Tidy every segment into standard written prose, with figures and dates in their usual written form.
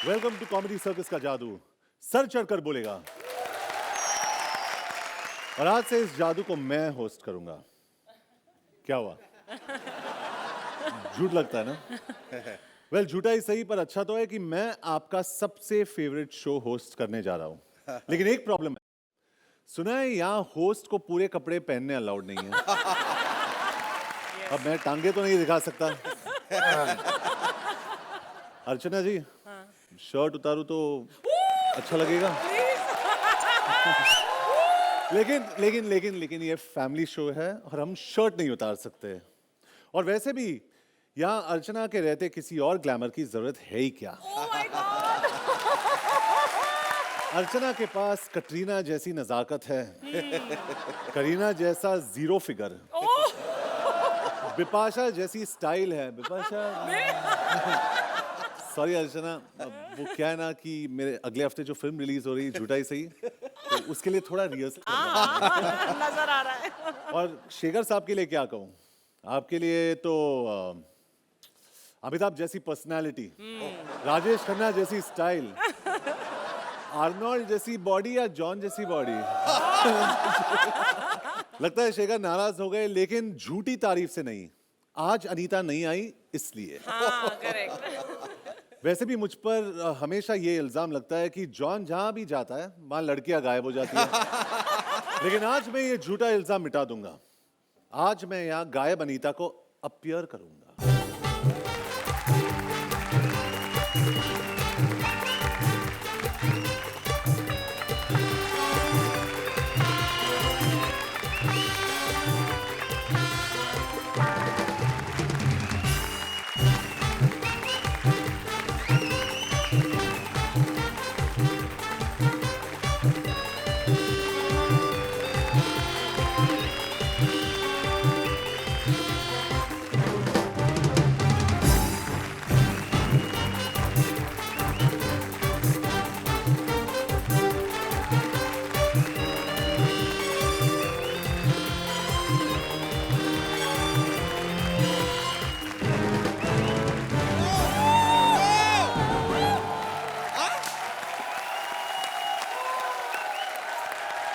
Welcome to comedy circus का जादू sir चढ़कर बोलेगा। और आज से इस जादू को मैं होस्ट करूंगा। क्या हुआ? झूठ लगता है ना? वेल झूठा ही सही, पर अच्छा तो है कि मैं आपका सबसे फेवरेट शो होस्ट करने जा रहा हूं। लेकिन एक प्रॉब्लम है, सुना है यहाँ होस्ट को पूरे कपड़े पहनने अलाउड नहीं है। अब मैं टांगे तो नहीं दिखा सकता। अर्चना जी, शर्ट उतारूं तो अच्छा लगेगा? लेकिन ये फैमिली शो है और हम शर्ट नहीं उतार सकते। और वैसे भी यहाँ अर्चना के रहते किसी और ग्लैमर की जरूरत है ही क्या? अर्चना के पास कटरीना जैसी नजाकत है, करीना जैसा जीरो फिगर, बिपाशा जैसी स्टाइल है। बिपाशा सॉरी अर्चना, वो क्या है ना कि मेरे अगले हफ्ते जो फिल्म रिलीज हो रही है झूठा ही सही, तो उसके लिए थोड़ा रिहर्सल नजर आ रहा है। और शेखर साहब के लिए क्या कहूँ, आपके लिए तो अमिताभ जैसी पर्सनालिटी, राजेश खन्ना जैसी स्टाइल, आर्नोल्ड जैसी बॉडी या जॉन जैसी बॉडी। लगता है शेखर नाराज हो गए, लेकिन झूठी तारीफ से नहीं, आज अनीता नहीं आई इसलिए। हाँ, करेक्ट। वैसे भी मुझ पर हमेशा ये इल्जाम लगता है कि जॉन जहां भी जाता है वहां लड़कियां गायब हो जाती है। लेकिन आज मैं ये झूठा इल्जाम मिटा दूंगा। आज मैं यहाँ गायब अनीता को अपीयर करूंगा।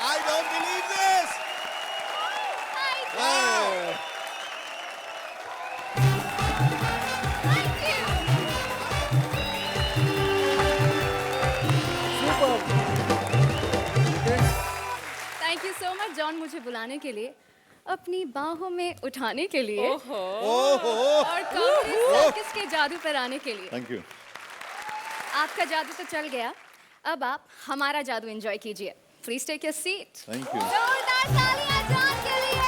I don't believe this! Wow! Thank you so much John, मुझे बुलाने के लिए, अपनी बाहों में उठाने के लिए और कॉमेडी सर्कस के जादू पर आने के लिए। Thank you. आपका जादू तो चल गया, अब आप हमारा जादू एंजॉय कीजिए। Please take your seat. Thank you. जोरदार तालियां जॉन के लिए।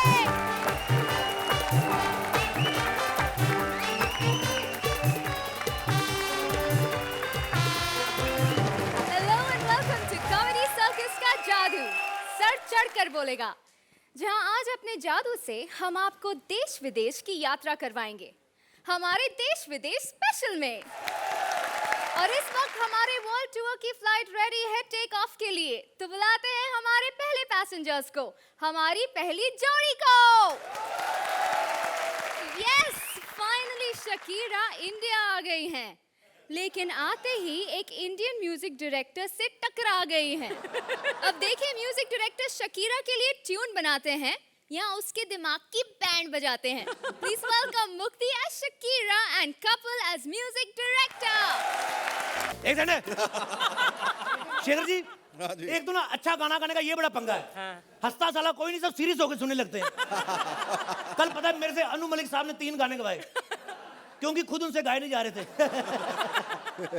Hello and welcome to comedy circus का जादू सर चढ़कर बोलेगा, जहां आज अपने जादू से हम आपको देश विदेश की यात्रा करवाएंगे, हमारे देश विदेश स्पेशल में। और इस वक्त हमारे वर्ल्ड टूर की फ्लाइट रेडी है टेक ऑफ के लिए, तो बुलाते हैं हमारे पहले पैसेंजर्स को, हमारी पहली जोड़ी को। यस, फाइनली शकीरा इंडिया आ गई हैं, लेकिन आते ही एक इंडियन म्यूजिक डायरेक्टर से टकरा गई हैं। अब देखिए म्यूजिक डायरेक्टर शकीरा के लिए ट्यून बनाते हैं या उसके दिमाग की बैंड बजाते हैं। Please welcome Mukti as Shakira and couple as music director. एक सेकंड। शेखर जी, एक तो ना अच्छा गाना गाने का ये बड़ा पंगा है। हंसता साला कोई नहीं, सब सीरियस होकर सुनने लगते हैं। कल पता है मेरे से अनु मलिक साहब ने 3 गाने गवाए, क्योंकि खुद उनसे गाए नहीं जा रहे थे।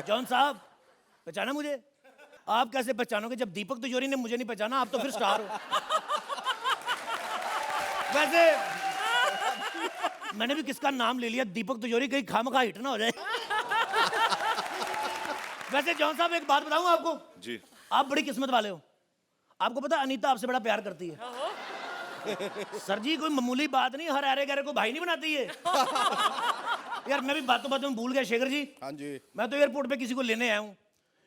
जॉन साहब, पहचाना मुझे? आप कैसे पहचानोगे जब दीपक तिजोरी ने मुझे नहीं पहचाना? आप तो फिर स्टार हो। वैसे मैंने भी किसका नाम ले लिया, दीपक तिजोरी, कहीं खामखा हिट ना हो जाए। वैसे जॉन साहब एक बात बताऊं आपको जी। आप बड़ी किस्मत वाले हो। आपको पता अनीता आपसे बड़ा प्यार करती है। सर जी कोई मामूली बात नहीं, हर अरे गहरे को भाई नहीं बनाती है। यार मैं भी बातों बातों में भूल गया शेखर जी। हाँ जी। मैं तो एयरपोर्ट पे किसी को लेने आया हूँ,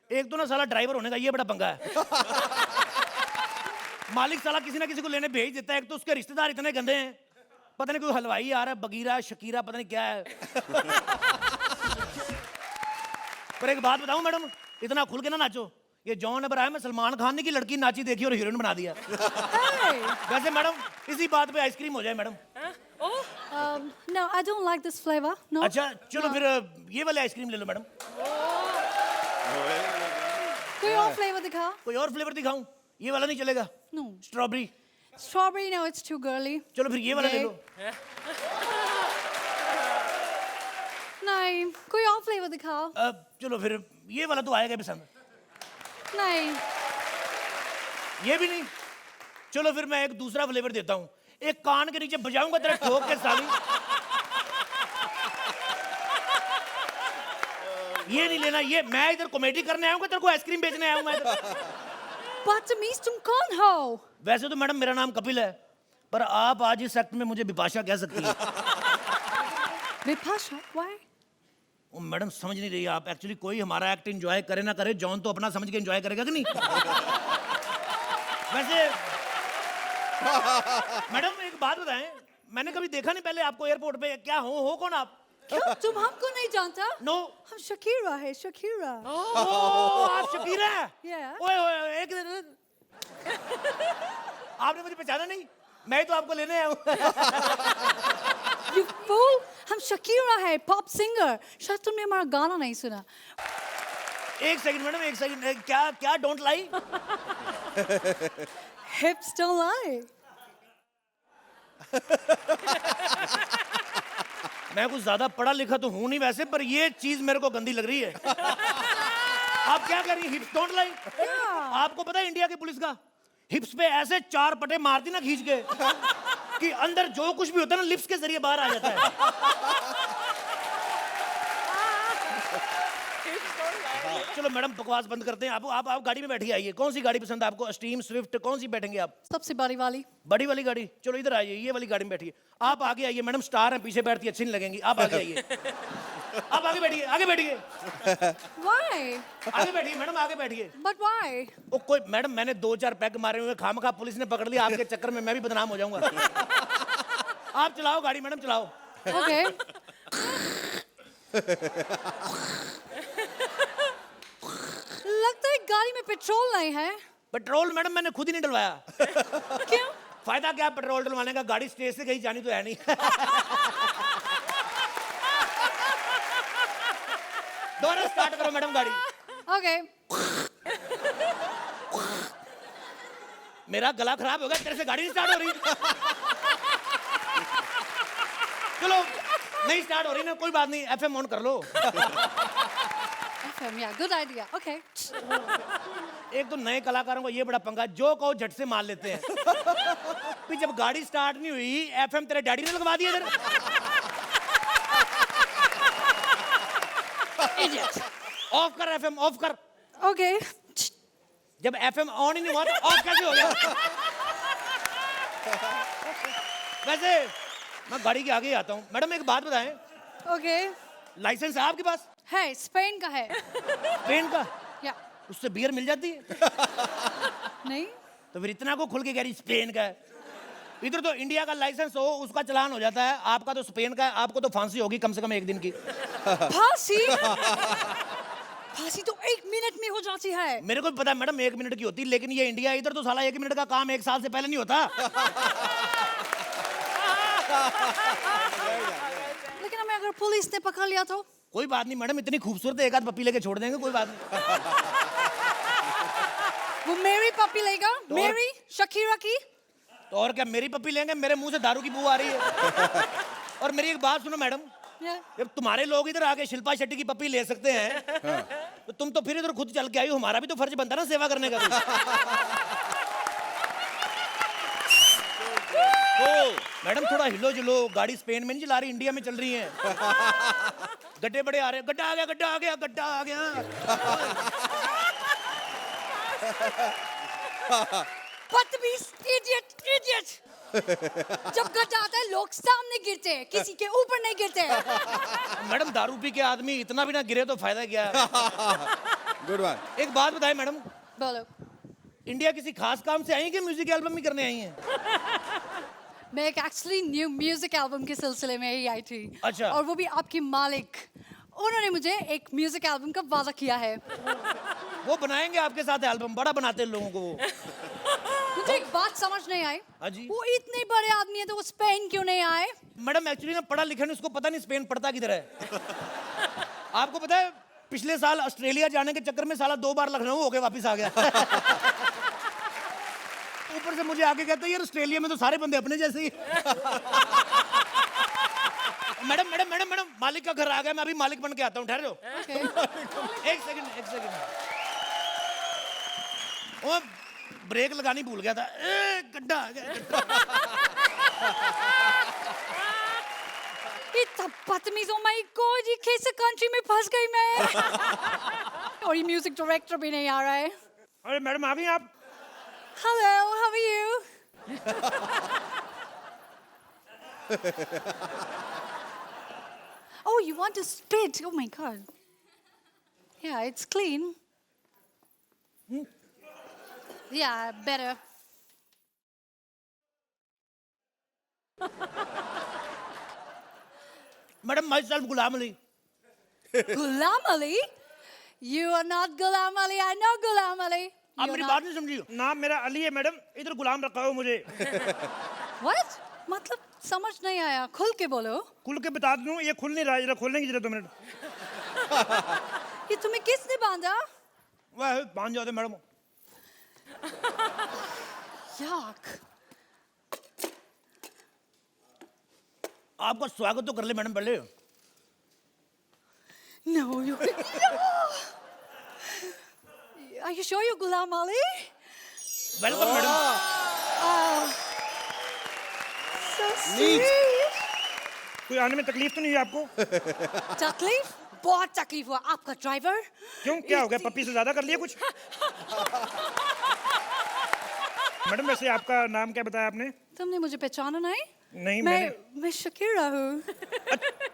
एक तो ना साला ड्राइवर होने का ये बड़ा पंगा है। मालिक साला किसी ना किसी को लेने भेज देता है, एक तो उसके रिश्तेदार इतने गंदे हैं, पता नहीं कोई हलवाई आ रहा है, बगीरा शकीरा पता नहीं क्या है। पर एक बात बताऊं मैडम, इतना खुल के ना नाचो। ये जॉन अब्राहम है, सलमान खान ने की लड़की नाची देखी और हीरोइन बना दिया। Hey. वैसे मैडम इसी बात पे आइसक्रीम हो जाए madam. Oh, No, I don't like this flavor. No. अच्छा चलो फिर ये वाले आइसक्रीम ले लो मैडम। कोई और flavor दिखा? कोई और फ्लेवर दिखाऊं? ये वाला नहीं चलेगा? No. Strawberry. Strawberry, no, it's too girly. चलो फिर ये वाला ले Gay. लो। नहीं, कोई और flavor दिखाओ। चलो फिर ये वाला तो आएगा पसंद। नहीं, ये भी नहीं। चलो फिर मैं एक दूसरा फ्लेवर देता हूँ। एक कान के नीचे बजाऊंगा तेरा ठोक के साली। ये नहीं लेना। ये मैं इधर कॉमेडी करने आया हूँ, तेरे को आइसक्रीम बेचने आया हूँ मैं इधर। बदतमीज तुम कौन हो? वैसे तो मैडम मेरा नाम कपिल है, पर आप आज इस एक्ट में मुझे बिपाशा कह सकती हैं। विपाशा, why? ओ मैडम समझ नहीं रही आप। एक्चुअली कोई हमारा एक्ट एंजॉय करे ना करे, जॉन तो अपना समझ के एंजॉय करेगा कि नहीं? वैसे मैडम एक बात बताएं, मैंने कभी देखा नहीं पहले आपको एयरपोर्ट पे। क्या हो कौन आप? क्यों तुम हमको नहीं जानता? नो। हम शकीरा है, शकीरा। आप शकीरा है? Yeah. ओए ओए एक आपने मुझे पहचाना नहीं? मैं तो आपको लेने आया हूँ। You fool! हम शकीरा है, पॉप सिंगर। शायद तुमने हमारा गाना नहीं सुना। एक सेकंड मैडम, एक सेकंड। क्या क्या don't lie? Hips don't lie. मैं कुछ ज्यादा पढ़ा लिखा तो हूं नहीं वैसे, पर ये चीज मेरे को गंदी लग रही है। आप क्या कह रही हैं? हिप्स डोंट लाई? आपको पता है इंडिया की पुलिस का हिप्स पे ऐसे 4 पटे मारती ना खींच के कि अंदर जो कुछ भी होता है ना लिप्स के जरिए बाहर आ जाता है। चलो मैडम बकवास बंद करते हैं। आप गाड़ी में बैठिए। आइए, कौन सी गाड़ी पसंद है आपको? स्टीम, स्विफ्ट, कौन सी बैठेंगे आप? सबसे बड़ी वाली। बड़ी वाली गाड़ी? चलो इधर आइए, ये वाली गाड़ी में बैठिए। आप आगे आइए मैडम, स्टार है पीछे बैठती अच्छी नहीं लगेंगी। आप आगे आइए। आप आगे बैठिए, आगे बैठिए। Why? आगे बैठिए मैडम, आगे बैठिए। But why? ओ कोई मैडम, मैंने 2-4 पैग मारे हुए, खामखा पुलिस ने पकड़ लिया। आपके चक्कर में मैं भी बदनाम हो जाऊंगा। आप चलाओ गाड़ी मैडम, चलाओ। Okay. लगता है गाड़ी में पेट्रोल नहीं है। पेट्रोल मैडम मैंने खुद ही नहीं डलवाया। क्यों? फायदा क्या पेट्रोल डलवाने का? गाड़ी स्टेज से कहीं जानी तो है नहीं। दोबारा स्टार्ट करो मैडम गाड़ी। Okay. मेरा गला खराब हो गया, तेरे से गाड़ी नहीं स्टार्ट हो रही। चलो नहीं स्टार्ट हो रही ना, कोई बात नहीं, एफएम ऑन कर लो। FM, yeah, good idea. Okay. एक तो नए कलाकारों को ये बड़ा पंगा, जो कहो झट से मान लेते हैं। फिर जब गाड़ी स्टार्ट नहीं हुई, एफएम तेरे डैडी ने लगवा दिया इधर। Idiot. ऑफ कर एफएम, ऑफ कर। Okay. जब एफएम ऑन ही नहीं हुआ तो ऑफ कैसे हो गया? वैसे मैं गाड़ी के आगे ही आता हूँ। मैडम एक बात बताएं, Okay. लाइसेंस है आपके पास? है, स्पेन का है। स्पेन का? या उससे बियर मिल जाती है? नहीं? तो फिर इतना को खुल के कह रही स्पेन का है। इधर तो इंडिया का लाइसेंस हो उसका चालान हो जाता है, आपका तो स्पेन का है। आपको तो फांसी होगी कम से कम 1 दिन की। फांसी? फांसी तो 1 मिनट में हो जाती है। मेरे को भी पता है मैडम 1 मिनट की होती, लेकिन ये इंडिया है, इधर तो साला 1 मिनट का काम 1 साल से पहले नहीं होता। लेकिन हमें अगर पुलिस ने पकड़ लिया तो? कोई बात नहीं मैडम, इतनी खूबसूरत है, एक आध पप्पी लेके छोड़ देंगे, कोई बात नहीं। वो मेरी पपी लेगा? मेरी? शकीरा की? तो और क्या, मेरी पप्पी लेंगे? मेरे मुंह से दारू की बू आ रही है। और मेरी एक बात सुनो मैडम, Yeah. जब तुम्हारे लोग इधर आके शिल्पा शेट्टी की पप्पी ले सकते हैं, तो तुम तो फिर इधर खुद चल के आई हो। हमारा भी तो फर्ज बनता है ना सेवा करने का भी। तो मैडम थोड़ा हिलो जुलो, गाड़ी स्पेन में नहीं चला रही, इंडिया में चल रही है। गड्ढे बड़े आ रहे हैं। गड्ढा आ गया, गड्ढा आ गया, गड्ढा आ गया। बदतमीज, इडियट, इडियट। जब गड्ढा आता है लोग सामने गिरते हैं, किसी के ऊपर नहीं गिरते हैं। मैडम दारू पी के आदमी इतना भी ना गिरे तो फायदा क्या है? Good one. एक बात बताएं मैडम, बोलो। इंडिया किसी खास काम से आई हैं कि म्यूजिक एल्बम ही करने आई हैं? मैं एक एक्चुअली न्यू म्यूजिक एल्बम के सिलसिले में ही आई थी। अच्छा। और वो भी आपकी मालिक, उन्होंने मुझे एक म्यूजिक एल्बम का वादा किया है। वो बनाएंगे आपके साथ एल्बम, बड़ा बनाते हैं लोगों को वो। मुझे एक बात समझ नहीं आई। हाँ जी। वो इतने बड़े आदमी है तो वो स्पेन क्यों नहीं आए? मैडम एक्चुअली ना पढ़ा लिखा नहीं, उसको पता नहीं स्पेन पढ़ता किधर है। आपको पता है पिछले साल ऑस्ट्रेलिया जाने के चक्कर में साला 2 बार लखनऊ होके वापस आ गया। ऊपर से मुझे आके कहते हैं यार ऑस्ट्रेलिया में तो सारे बंदे अपने जैसे ही। मैडम मैडम मैडम मैडम मालिक का घर आ गया, मैं अभी मालिक बन के आता हूँ, ठहर जाओ। एक सेकंड। वो ब्रेक लगानी भूल गया था, गड्ढा आ गया। इतना बदतमीज, ओ माय गॉड, ये कैसे कंट्री में फंस गई मैं। और ये म्यूजिक डायरेक्टर भी नहीं आ रहा है। अरे मैडम आ गई आप। Hello, how are you? Oh, you want to spit? Oh my god. Yeah, it's clean. Yeah, better. Madam my self Ghulam Ali. Ghulam Ali? You are not Ghulam Ali. I know Ghulam Ali. आप You're मेरी not- बात नहीं समझी। नाम मेरा अली है madam, इधर गुलाम रखा हो मुझे। What? मतलब समझ नहीं आया, खुल के बोलो। खुल के बता दूं, ये खुल नहीं रहा, जरा खोलने की जरा 2 मिनट। ये तुम्हें किसने बांधा? वाह बांध जाते मैडम। Yuck. आपका स्वागत तो कर ले मैडम पहले। No, you. Are you sure you're Ghulam Ali? Welcome madam. Oh. So sweet. कोई आने में तकलीफ तो नहीं है आपको? तकलीफ? बहुत तकलीफ हुआ। आपका ड्राइवर? क्यों क्या हो गया, पप्पी से ज्यादा कर लिया कुछ? मैडम वैसे आपका नाम क्या बताया आपने? तुमने मुझे पहचाना नहीं? नहीं मैं शकीरा हूँ।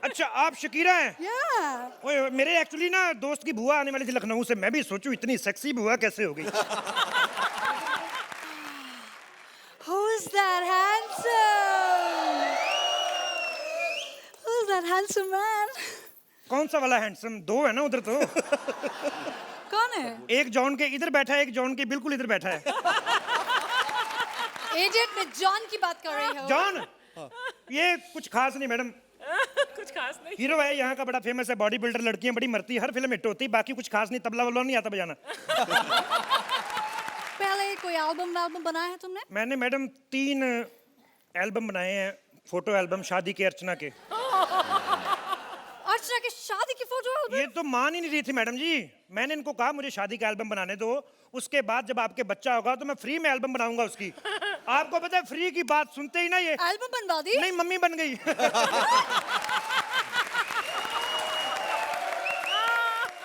अच्छा आप शकीरा हैं? Yeah. ओए मेरे एक्चुअली ना दोस्त की बुआ आने वाली थी लखनऊ से, मैं भी सोचूं इतनी सेक्सी बुआ कैसे हो गई। Who's that handsome? Who's that handsome man? कौन सा वाला हैंडसम? 2 है ना उधर तो। कौन है? एक जॉन के इधर बैठा है, एक जॉन के बिल्कुल इधर बैठा है। Idiot, मैं जॉन की बात कर रही हूँ। जॉन ये कुछ खास नहीं मैडम, कुछ खास नहीं। हीरो है यहाँ का, बड़ा फेमस है, बॉडी बिल्डर, लड़कियां बड़ी मरती, हर फिल्म हिट होती, बाकी कुछ खास नहीं, तबला वबला नहीं आता बजाना। पहले कोई एल्बम बनाया है तुमने? मैंने मैडम 3 एल्बम बनाए हैं, फोटो एल्बम शादी के अर्चना के। अर्चना की शादी की फोटो एल्बम? ये तो मान ही नहीं रही थी मैडम जी, मैंने इनको कहा मुझे शादी का एल्बम बनाने दो, उसके बाद जब आपके बच्चा होगा तो मैं फ्री में एल्बम बनाऊंगा उसकी। आपको पता है फ्री की बात सुनते ही ना ये एल्बम बनवा दी? नहीं मम्मी बन गई।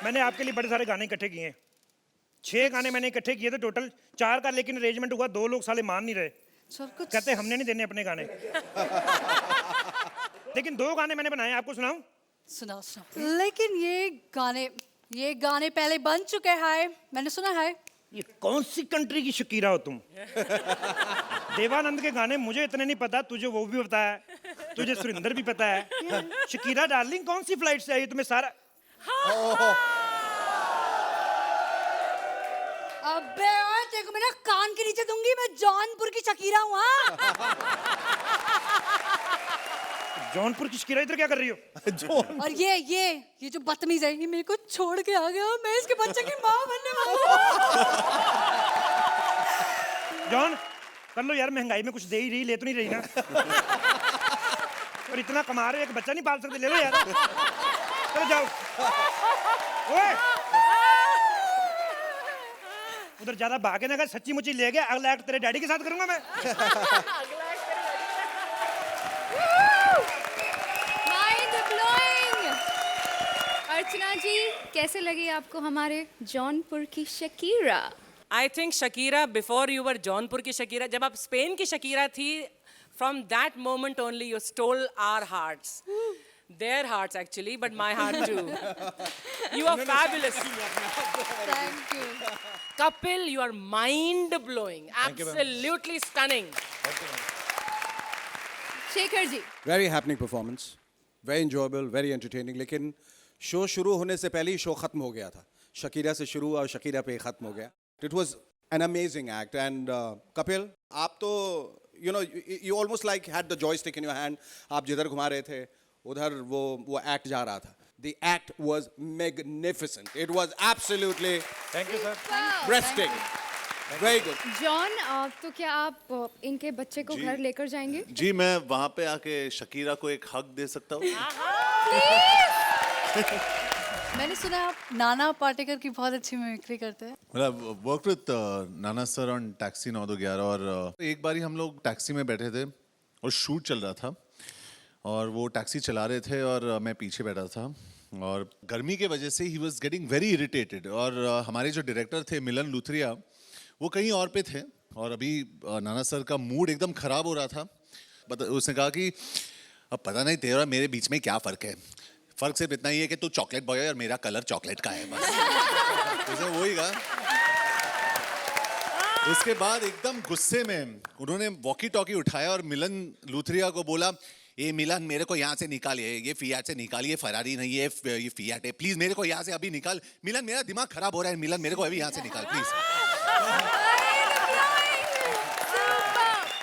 मैंने आपके लिए बड़े सारे गाने इकट्ठे किए हैं, 6 गाने मैंने इकट्ठे किए थे टोटल, 4 का लेकिन अरेंजमेंट हुआ, 2 लोग साले मान नहीं रहे, चल कुछ कहते हमने नहीं देने अपने गाने। लेकिन 2 गाने मैंने बनाए, आपको सुनाऊं? सुनाओ। लेकिन ये गाने पहले बन चुके हैं, मैंने सुना है। ये कौन सी कंट्री की शकीरा हो तुम? देवानंद के गाने मुझे इतने नहीं पता, तुझे वो भी पता है, तुझे सुरिंदर भी पता है। शकीरा डार्लिंग कौन सी फ्लाइट से आई तुम्हें सारा? अबे यार तेरे को मेरा कान के नीचे दूंगी, मैं जौनपुर की शकीरा हूँ। हाँ? जौनपुर की शकीरा इधर क्या कर रही हो? और ये जो बदतमीज है, ये मेरे को छोड़ के आ गया, मैं इसके बच्चे की माँ बनने वाली हूँ। जॉन कर लो यार, महंगाई में कुछ दे ही रही, ले तो नहीं रही ना। और इतना कमा रहे हो, एक बच्चा नहीं पाल सकते, ले लो यार। चलो जाओ। ओए उधर ज्यादा भागे ना, अगर सच्ची मुच्ची ले गया, अगला एक्ट तेरे डैडी के साथ करूंगा मैं। Mind blowing. अर्चना जी कैसे लगी आपको हमारे जौनपुर की Shakira? I think Shakira before you were Jaunpur की शकीरा, जब आप स्पेन की शकीरा थी, from that moment only you stole our hearts, their hearts actually, but my heart too. You are fabulous. Thank you. Kapil, you are mind blowing, absolutely stunning. Shekhar ji, very happening performance, very enjoyable, very entertaining. लेकिन show शुरू होने से पहले ही show खत्म हो गया था। Shakira से शुरू और शकीरा पे ख़त्म हो गया. It was an amazing act. And Kapil, आप तो you almost like had the joystick in your hand. आप जिधर घुमा रहे थे उधर वो act जा रहा था. The act was magnificent. It was absolutely thank you sir. breathtaking. Very good. John, तो क्या आप इनके बच्चे को घर लेकर जाएंगे? जी मैं वहां पे आके शकीरा को एक हक दे सकता हूँ. मैंने सुना आप नाना पाटेकर की बहुत अच्छी मिमिक्री करते हैं. मतलब work with Nana sir on taxi 9-11 और एक बारी हम लोग टैक्सी में बैठे थे और शूट चल रहा था और वो टैक्सी चला रहे थे और मैं पीछे बैठा था और गर्मी के वजह से he was getting very irritated और हमारे जो डायरेक्टर थे मिलन लूथरिया वो कहीं और पे थे और अभी नाना सर का मूड एकदम खराब हो रहा था. उसने कहा कि अब पता नहीं तेरा मेरे बीच में क्या फ़र्क है, फ़र्क सिर्फ इतना ही है कि तू चॉकलेट बॉय है और मेरा कलर चॉकलेट का है बस. उसने वही कहा. उसके बाद एकदम गुस्से में उन्होंने वॉकी टॉकी उठाया और मिलन लूथरिया को बोला, ये मिलन मेरे को यहाँ से निकालिए, ये फियाट से निकालिए, फरारी नहीं है ये फियाट है, प्लीज मेरे को यहाँ से अभी निकाल. मिलन मेरा दिमाग खराब हो रहा है, मिलन मेरे को अभी यहाँ से निकाल प्लीज.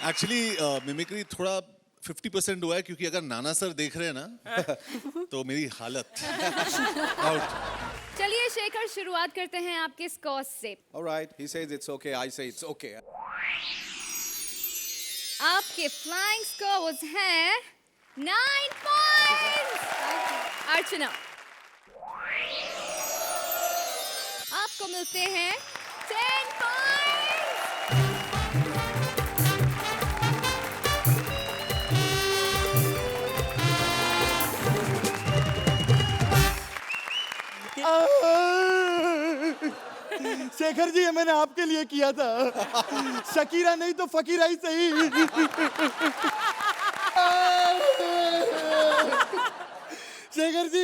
एक्चुअली मिमिक्री थोड़ा 50% हुआ है क्योंकि अगर नाना सर देख रहे हैं ना तो मेरी हालत आउट. चलिए शेखर, शुरुआत करते हैं आपके स्कोर से. All right. He says it's okay. I say it's okay. आपके फ्लाइंग स्कोर्स हैं 9 पॉइंट्स. अर्चना, आपको मिलते हैं 10 पॉइंट्स. शेखर जी, ये मैंने आपके लिए किया था. शकीरा नहीं तो फकीरा ही सही. शेखर जी,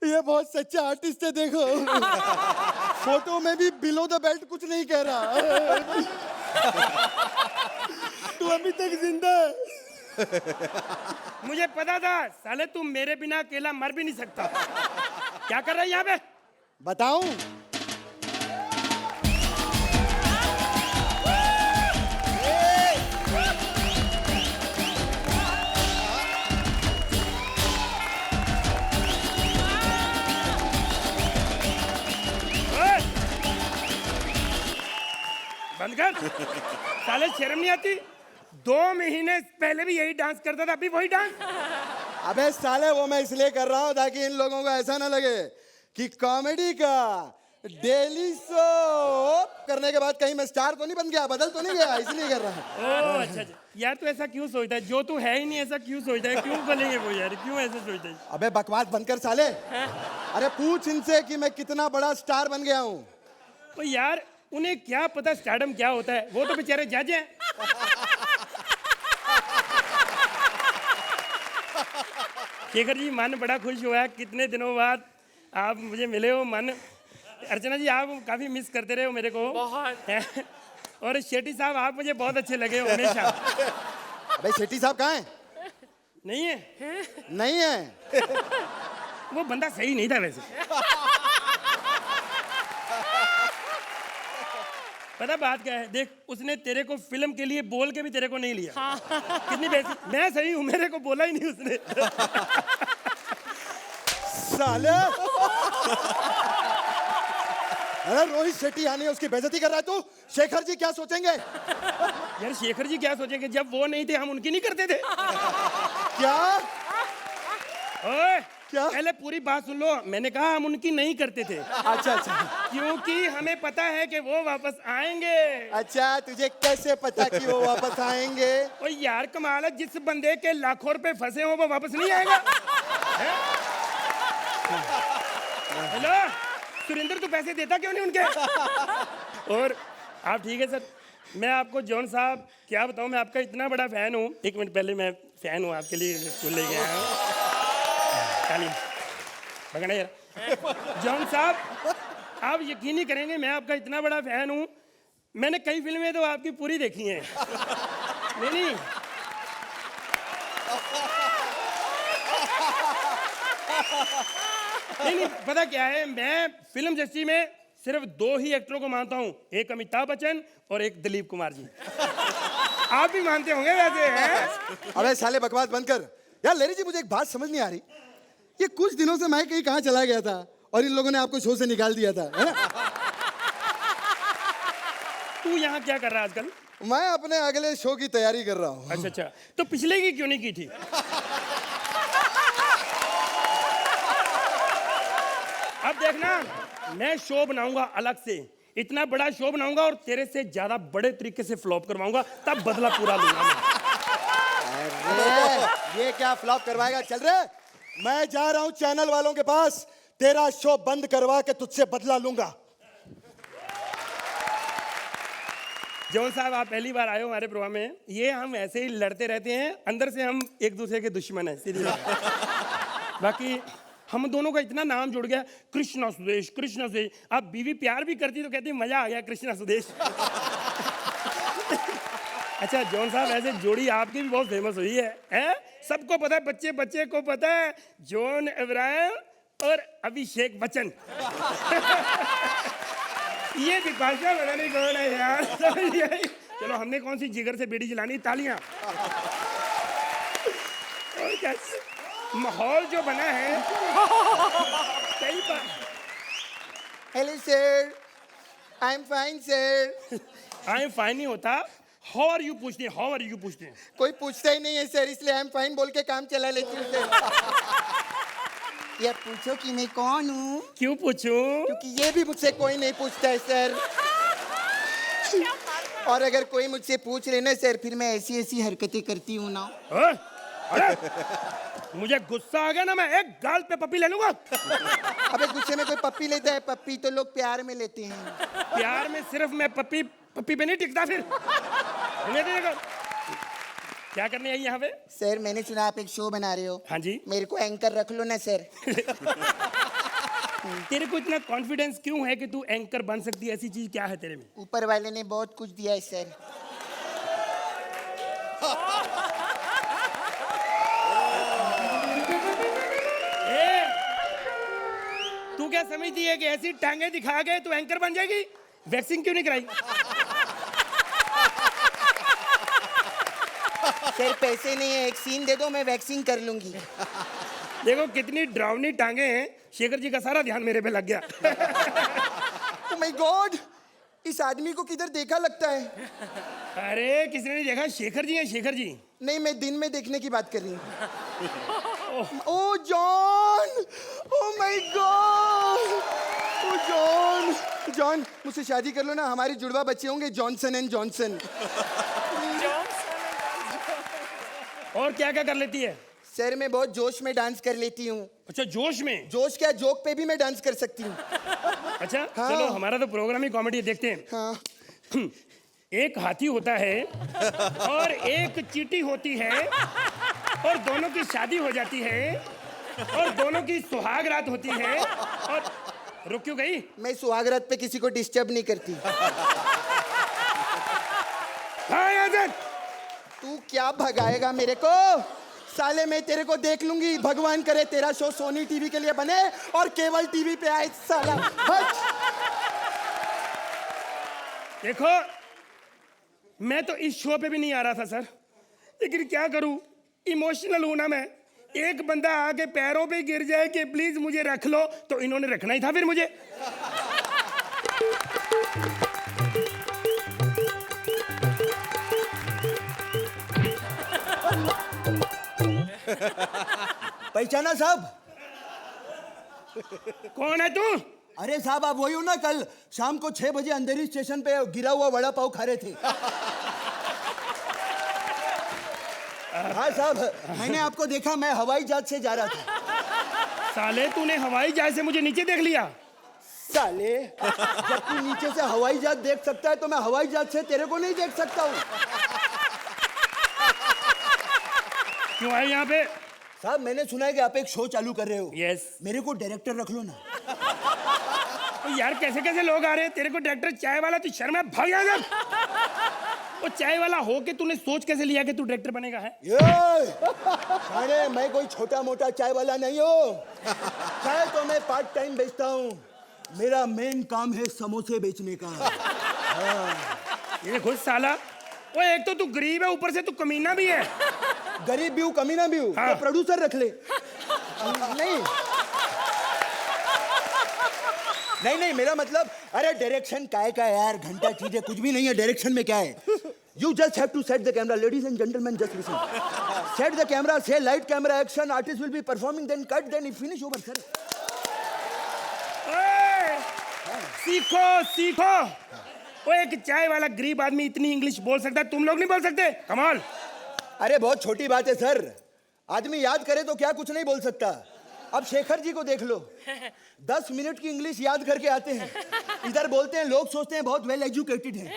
ये बहुत सच्चा आर्टिस्ट है. देखो फोटो में भी बिलो द बेल्ट कुछ नहीं कह रहा. तू अभी तक जिंदा है. मुझे पता था साले तू मेरे बिना अकेला मर भी नहीं सकता. क्या कर रहा है यहाँ पे? बताऊं? बंद कर. साले शर्म नहीं आती? 2 महीने पहले भी यही डांस करता था, अभी वही डांस. अबे साले, वो मैं इसलिए कर रहा हूँ ताकि इन लोगों को ऐसा ना लगे कि कॉमेडी का डेली शो करने के बाद कहीं मैं स्टार तो नहीं बन गया, बदल तो नहीं गया, इसलिए कर रहा हूँ. ओह अच्छा. यार तू ऐसा क्यों सोचता है? जो तू है ही नहीं ऐसा क्यों सोचता है? क्यों बनेंगे वो यार? क्यों ऐसा सोचता है? अबे बकवास बंद कर साले. अरे पूछ इनसे कि मैं कितना बड़ा स्टार बन गया हूँ. तो यार उन्हें क्या पता स्टारडम क्या होता है? वो तो बेचारे जज हैं. शेखर जी, मन बड़ा खुश हुआ है. कितने दिनों बाद आप मुझे मिले हो. मन, अर्चना जी आप काफी मिस करते रहे हो मेरे को बहुत. और शेट्टी साहब आप मुझे बहुत अच्छे लगे हो हमेशा. अबे शेट्टी साहब कहाँ हैं? नहीं है? नहीं है. वो बंदा सही नहीं था वैसे. पता बात क्या है? देख, उसने तेरे को फिल्म के लिए बोल के भी तेरे को नहीं लिया. कितनी बेइज्जती. मैं सही हूँ, मेरे को बोला ही नहीं उसने. साले. अरे रोहित शेट्टी आने उसकी बेइज्जती कर रहा है तू. शेखर जी क्या सोचेंगे? यार शेखर जी क्या सोचेंगे? जब वो नहीं थे हम उनकी नहीं करते थे. क्या? ओए क्या? पहले पूरी बात सुन लो. मैंने कहा हम उनकी नहीं करते थे. अच्छा अच्छा. क्योंकि हमें पता है कि वो वापस आएंगे. अच्छा, तुझे कैसे पता कि वो वापस आएंगे? ओ यार कमाल है, जिस बंदे के लाखों रुपए फंसे हो वो वापस नहीं आएगा. हेलो सुरेंद्र, तू पैसे देता क्यों नहीं उनके? और आप ठीक है सर? मैं आपको जॉन साहब क्या बताऊं, मैं आपका इतना बड़ा फैन हूँ. 1 मिनट पहले मैं फैन हूँ आपके लिए स्कूल ले गया हूँ. पकड़ा यार. जॉन साहब आप यकीन नहीं करेंगे, मैं आपका इतना बड़ा फैन हूँ. मैंने कई फिल्में तो आपकी पूरी देखी हैं. नहीं नहीं नहीं, पता क्या है, मैं फिल्म इंडस्ट्री में सिर्फ 2 ही एक्टरों को मानता हूँ, एक अमिताभ बच्चन और एक दिलीप कुमार जी। आप भी मानते होंगे वैसे, हैं? अबे साले बकवास बंद कर यार। लेरी जी मुझे एक बात समझ नहीं आ रही, ये कुछ दिनों से मैं कहीं कहाँ चला गया था और इन लोगों ने आपको शो से निकाल दिया था, है ना? तू यहाँ क्या कर रहा है आजकल? मैं अपने अगले शो की तैयारी कर रहा हूँ। अच्छा अच्छा, तो पिछले की क्यों नहीं की थी? अब देखना, मैं शो बनाऊंगा अलग से, इतना बड़ा शो बनाऊंगा और तेरे से ज्यादा बड़े तरीके से फ्लॉप करवाऊंगा, तब बदला पूरा लूंगा मैं। अरे ये क्या फ्लॉप करवाएगा? चल रे, मैं जा रहा हूँ चैनल वालों के पास, तेरा शो बंद करवा के तुझसे बदला लूंगा। जॉन साहब, आप पहली बार आए हो हमारे प्रोग्राम में। ये हम ऐसे ही लड़ते रहते हैं, अंदर से हम एक दूसरे के दुश्मन हैं, सीधी बात। बाकी हम दोनों का इतना नाम जुड़ गया, कृष्णा सुदेश, कृष्णा सुदेश। आप बीवी प्यार भी करती तो कहती मजा आ गया कृष्णा सुदेश। अच्छा जॉन साहब, ऐसे जोड़ी आपकी भी बहुत फेमस हुई है? सबको पता है, बच्चे बच्चे को पता है, जॉन इब्राहिम और अभिषेक बच्चन। ये विपाशा पता नहीं कौन है यार। चलो, हमने कौन सी जिगर से बेड़ी जलानी, तालियां। और क्या माहौल जो बना है, कई बार। Hello sir, I am fine sir. I am fine नहीं होता, हाउ आर यू पूछते हैं, हाउ आर यू पूछते हैं। कोई पूछता ही नहीं है सर, इसलिए आई एम फाइन बोल के काम चला लेती हूँ सर। ये पूछो कि मैं कौन हूँ? क्यों पूछूं? क्योंकि ये भी मुझसे कोई नहीं पूछता है सर। और अगर कोई मुझसे पूछ लेना सर, फिर मैं ऐसी ऐसी हरकतें करती हूँ ना। अरे मुझे गुस्सा आ गया ना, मैं एक गाल पे पप्पी ले लूंगा। अबे गुस्से में कोई पप्पी लेता है? पप्पी तो लोग प्यार में लेते हैं। प्यार में सिर्फ मैं पप्पी पे नहीं टिकता। फिर क्या करने आई यहाँ पे? सर मैंने सुना आप एक शो बना रहे हो। हाँ जी। मेरे को एंकर रख लो ना सर। तेरे को इतना कॉन्फिडेंस क्यों है कि तू एंकर बन सकती है? ऐसी चीज क्या है तेरे में? ऊपर वाले ने बहुत कुछ दिया है सर। तू क्या समझती है कि ऐसी टांगे दिखा के तू एंकर बन जाएगी? वैक्सीन क्यों नहीं कराई? सर पैसे नहीं है, एक सीन दे दो, मैं वैक्सीन कर लूंगी। देखो कितनी डरावनी टांगे हैं, शेखर जी का सारा ध्यान मेरे पे लग गया। ओह माय गॉड, इस आदमी को किधर देखा लगता है? अरे किसने नहीं देखा, शेखर जी हैं, शेखर जी। नहीं, मैं दिन में देखने की बात कर रही हूँ। Oh John, oh my God, oh John. John मुझसे शादी कर लो ना, हमारे जुड़वा बच्चे होंगे, जॉनसन एंड जॉनसन। और क्या क्या कर लेती है? सर मैं बहुत जोश में डांस कर लेती हूँ। अच्छा जोश में? जोश क्या, जोक पे भी मैं डांस कर सकती हूँ। अच्छा हाँ। चलो, हमारा तो प्रोग्राम ही कॉमेडी, देखते हैं। हाँ। एक हाथी होता है और एक चींटी होती है और दोनों की शादी हो जाती है और दोनों की सुहाग रात होती है। और रुक क्यों गई? मैं सुहाग रात पे किसी को डिस्टर्ब नहीं करती। हाँ यार, तू क्या भगाएगा मेरे को? साले मैं तेरे को देख लूंगी। भगवान करे तेरा शो सोनी टीवी के लिए बने और केवल टीवी पे आए साला। हट। देखो मैं तो इस शो पे भी नहीं आ रहा था सर, लेकिन क्या करूं, इमोशनल हूं ना मैं। एक बंदा आके पैरों पे गिर जाए कि प्लीज मुझे रख लो, तो इन्होंने रखना ही था फिर मुझे। पहचाना साहब? कौन है तू? अरे साहब आप वही हो ना, कल शाम को 6 बजे अंधेरी स्टेशन पे गिरा हुआ वड़ा पाव खा रहे थे। हाँ साहब, मैंने आपको देखा, मैं हवाई जहाज से जा रहा था। साले तूने हवाई जहाज से मुझे नीचे देख लिया? साले जब तू नीचे से हवाई जहाज देख सकता है तो मैं हवाई जहाज से तेरे को नहीं देख सकता हूँ। क्यों आए यहाँ पे? साहब मैंने सुना है कि आप एक शो चालू कर रहे हो। यस। मेरे को डायरेक्टर रख लो ना। तो यार कैसे कैसे लोग आ रहे हैं, तेरे को डायरेक्टर चाय वाला, तू शर्मा, भाग यहाँ से। वो चाय वाला हो के तूने सोच कैसे लिया कि तू डायरेक्टर बनेगा है? अरे मैं कोई छोटा मोटा चाय वाला नहीं हूँ। चाय तो मैं पार्ट टाइम बेचता हूँ। मेरा मेन काम है समोसे बेचने का। ये खुद साला, वो एक तो तू गरीब है, ऊपर से तू कमीना भी है। गरीब भी हूँ, कमीना भी हूँ। हाँ। तो प्रोड्यूसर रख ले। नहीं नहीं नहीं, मेरा मतलब, अरे डायरेक्शन काय का यार, घंटा चीज है, कुछ भी नहीं है। डायरेक्शन में क्या है? You just have to set the camera, ladies and gentlemen, just listen. Set the camera, say light, camera, action. Artist will be performing, then cut, then finish over, sir. ओए, सीखो सीखो। वो एक चाय वाला गरीब आदमी इतनी इंग्लिश बोल सकता है, तुम लोग नहीं बोल सकते? कमाल। अरे बहुत छोटी बात है सर। आदमी याद करे तो क्या कुछ नहीं बोल सकता। अब शेखर जी को देख लो, 10 मिनट की इंग्लिश याद करके आते हैं, इधर बोलते हैं, लोग सोचते हैं बहुत वेल एजुकेटेड हैं।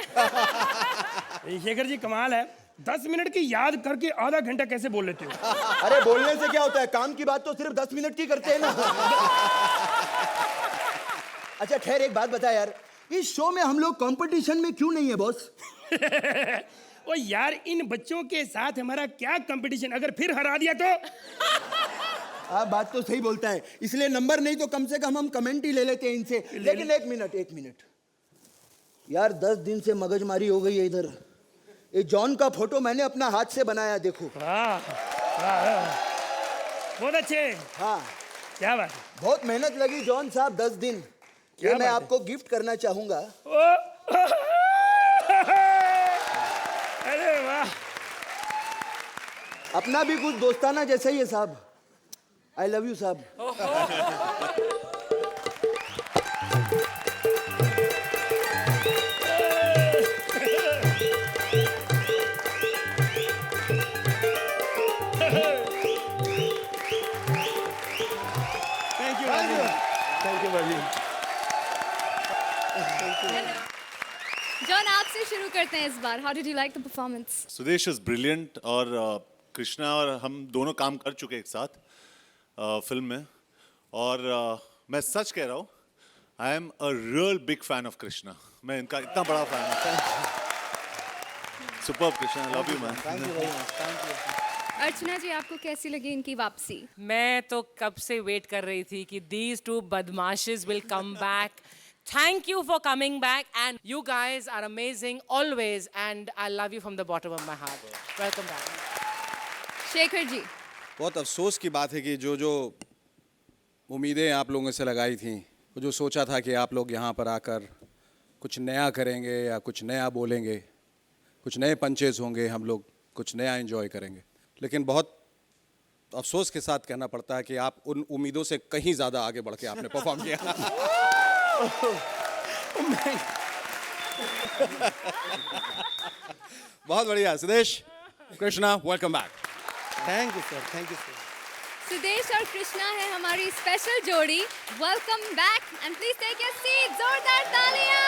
शेखर जी कमाल है, 10 मिनट की याद करके आधा घंटा कैसे बोल लेते हो? अरे बोलने से क्या होता है, काम की बात तो सिर्फ 10 मिनट की करते हैं ना। अच्छा खैर, एक बात बता यार, इस शो में हम लोग कंपटीशन में क्यों नहीं है बॉस? ओ यार, इन बच्चों के साथ हमारा क्या कंपटीशन? अगर फिर हरा दिया तो? आप बात तो सही बोलता है, इसलिए नंबर नहीं तो कम से कम हम कमेंट ही ले लेते हैं इनसे। लेकिन एक मिनट यार, 10 दिन से मगजमारी हो गई है इधर। ये जॉन का फोटो मैंने अपना हाथ से बनाया, देखो। बहुत अच्छे। हाँ, क्या बात है? बहुत मेहनत लगी जॉन साहब, 10 दिन। ये मैं आपको गिफ्ट करना चाहूंगा। अरे वाह, अपना भी कुछ दोस्ताना जैसा ही है साहब। आई लव यू साहब। थैंक यू भाई। जॉन, आपसे शुरू करते हैं इस बार। How did you like the performance? Sudesh is brilliant और कृष्णा और हम दोनों काम कर चुके एक साथ फिल्म में, और मैं सच कह रहा हूँ, I am a real big fan of Krishna. मैं इनका इतना बड़ा फैन हूँ। Super Krishna, love you man. Archana ji, आपको कैसी लगी इनकी वापसी? मैं तो कब से वेट कर रही थी कि these two badmashes will come back. Thank you for coming back, and you guys are amazing always, and I love you from the bottom of my heart. Welcome back. Shekhar ji, बहुत अफसोस की बात है कि जो उम्मीदें आप लोगों से लगाई थी, वो जो सोचा था कि आप लोग यहाँ पर आकर कुछ नया करेंगे या कुछ नया बोलेंगे, कुछ नए पंचेज होंगे, हम लोग कुछ नया एंजॉय करेंगे, लेकिन बहुत अफसोस के साथ कहना पड़ता है कि आप उन उम्मीदों से कहीं ज़्यादा आगे बढ़ के आपने परफॉर्म किया। बहुत बढ़िया। Sudesh, Krishna, welcome back. Thank you sir, thank you sir. Sudesh और कृष्णा है हमारी स्पेशल जोड़ी। Welcome back and please take your seat. जोरदार तालियां।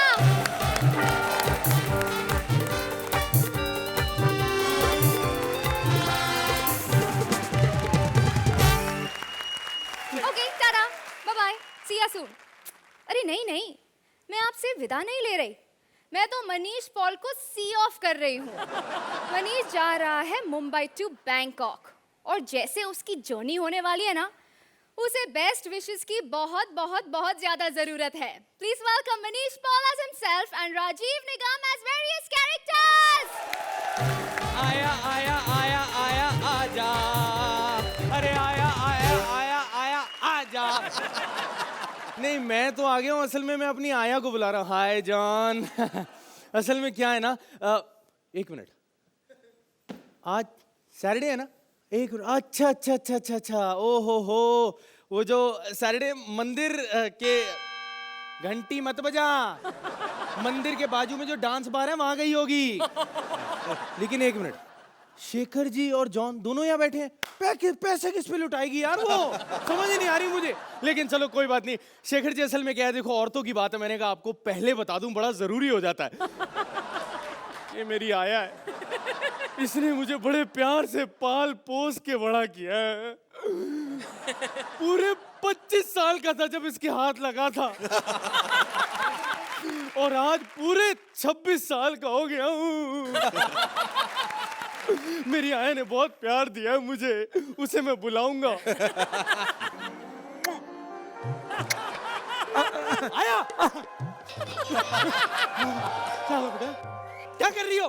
Okay, tata, bye bye, see you soon. अरे नहीं नहीं, मैं आपसे विदा नहीं ले रही, मैं तो मनीष पॉल को सी ऑफ कर रही हूँ। मनीष जा रहा है मुंबई टू बैंकॉक, और जैसे उसकी जर्नी होने वाली है ना, उसे बेस्ट विशेस की बहुत बहुत बहुत ज्यादा जरूरत है। Please welcome Manish Paul as himself and Rajiv Nigam as various characters. आया आया आया आया आजा, अरे आया आया आया आया आजा। नहीं, मैं तो आ गया हूँ। असल में मैं अपनी आया को बुला रहा हूँ। हाय जॉन। असल में क्या है ना, एक मिनट, आज सैटरडे है ना? एक मिनट, अच्छा अच्छा अच्छा अच्छा अच्छा, ओ हो, वो जो सैटरडे मंदिर के घंटी मत बजा, मंदिर के बाजू में जो डांस बार है वहां गई होगी। लेकिन एक मिनट, शेखर जी और जॉन दोनों यहाँ बैठे हैं, पैसे किस पे लुटाएगी यार वो? समझ ही नहीं आ रही मुझे। लेकिन चलो कोई बात नहीं। शेखर जी, असल में क्या है, देखो औरतों की बात है, मैंने कहा आपको पहले बता दूं, बड़ा जरूरी हो जाता है। ये मेरी आया है, इसने मुझे बड़े प्यार से पाल पोस के बड़ा किया है। पूरे 25 साल का था जब इसके हाथ लगा था, और आज पूरे 26 साल का हो गया हूँ। मेरी आया ने बहुत प्यार दिया है मुझे, उसे मैं बुलाऊंगा। आया क्या हुआ बेटा? क्या कर रही हो?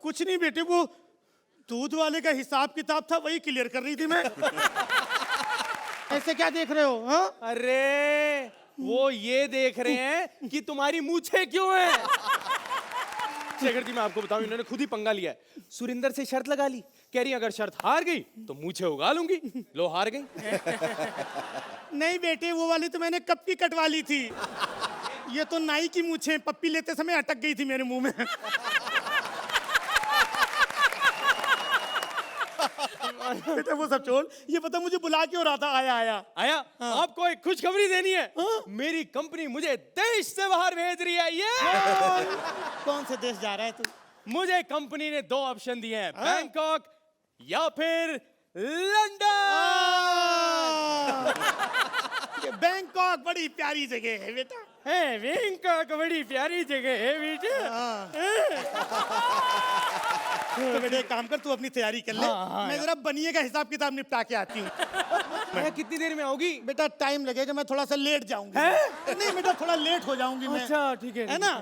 कुछ नहीं बेटे, वो दूध वाले का हिसाब किताब था, वही क्लियर कर रही थी मैं। ऐसे क्या देख रहे हो? हाँ? अरे वो ये देख रहे हैं कि तुम्हारी मूछें क्यों हैं। शेखर जी मैं आपको बताऊं, इन्होंने खुद ही पंगा लिया है। सुरिंदर से शर्त लगा ली, कह रही अगर शर्त हार गई तो मूछें उगा लूंगी। लो हार गई। नहीं बेटे, वो वाली तो मैंने कब की कटवा ली थी। ये तो नाई की मूछें पप्पी लेते समय अटक गई थी मेरे मुंह में। बेटा वो सब छोड़, ये बता मुझे बुला क्यों रहा था? आया आया आपको एक खुशखबरी देनी है। मेरी कंपनी मुझे देश से बाहर भेज रही है। ये कौन से देश जा रहा है तू? मुझे कंपनी ने 2 ऑप्शन दिए हैं, बैंकॉक या फिर लंदन। ये बैंकॉक बड़ी प्यारी जगह है बेटा। है बैंकॉक बड़ी प्यारी जगह है बेटा। तो बेटे एक काम कर, तू अपनी तैयारी कर ले। मैं जरा बनिए का हिसाब किताब निपटा के आती हूँ। मैं कितनी देर में आओगी? बेटा टाइम लगेगा, मैं थोड़ा सा लेट जाऊंगी। नहीं बेटा, थोड़ा लेट हो जाऊंगी मैं। अच्छा ठीक है ना?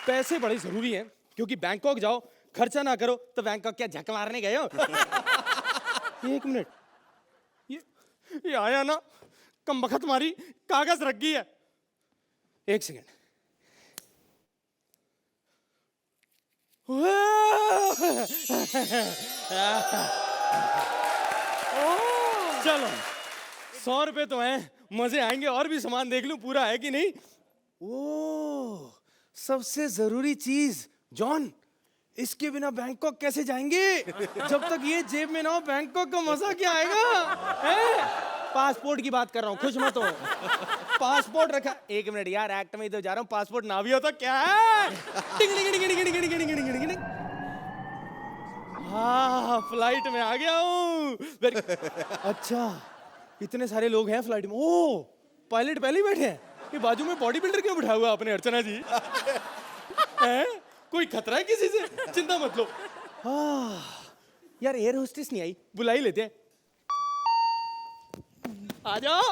पैसे बड़े जरूरी हैं, क्योंकि बैंकॉक जाओ खर्चा ना करो तो बैंकॉक क्या झक मारने गए हो? एक मिनट, ये आया ना कम बखत मारी कागज रख गई है। एक सेकेंड। चलो 100 रुपए तो हैं, मजे आएंगे। और भी सामान देख लूं पूरा है कि नहीं। ओ सबसे जरूरी चीज जॉन, इसके बिना बैंकॉक कैसे जाएंगे? जब तक ये जेब में ना हो बैंकॉक का मजा क्या आएगा? है? पासपोर्ट की बात कर रहा हूँ, खुश मत हो। पासपोर्ट रखा। एक मिनट यार, एक्ट में ही तो जा रहा हूँ, पासपोर्ट ना भी हो तो क्या है? हाँ फ्लाइट में आ गया हूँ। अच्छा इतने सारे लोग हैं फ्लाइट में। ओ पायलट पहले ही बैठे हैं। ये बाजू में बॉडी बिल्डर क्यों बिठा हुआ आपने अर्चना जी? हैं? कोई खतरा है किसी से? चिंता मत लो। यार एयर होस्टेस नहीं आई, बुला ही लेते हैं। आ जाओ।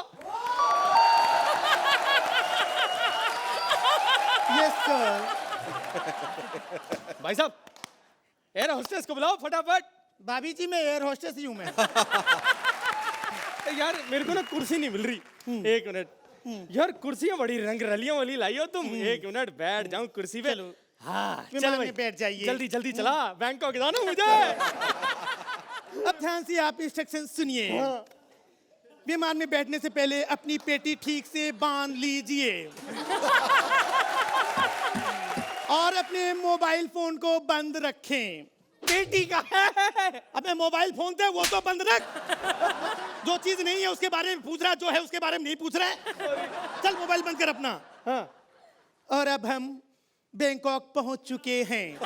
Yes sir. भाई साहब एयर होस्टेस को बुलाओ फटाफट। भाभी जी मैं एयर होस्टेस ही हूँ मैं। यार मेरे को ना कुर्सी नहीं मिल रही। एक मिनट यार, कुर्सियां बड़ी रंग रलियों वाली लाई हो तुम। एक मिनट बैठ जाऊं कुर्सी पे। हाँ चल भाई बैठ जाइए। जल्दी जल्दी चला, बैंकॉक जाना मुझे। अब ध्यान से आप इंस्ट्रक्शन सुनिए। विमान में बैठने से पहले अपनी पेटी ठीक से बांध लीजिए और अपने मोबाइल फोन को बंद रखें। पेटी का है। अबे मोबाइल फोन थे वो तो बंद रख। जो चीज नहीं है उसके बारे में पूछ रहा है, जो है उसके बारे में नहीं पूछ रहा है। चल मोबाइल बंद कर अपना। हाँ। और अब हम बैंकॉक पहुंच चुके हैं।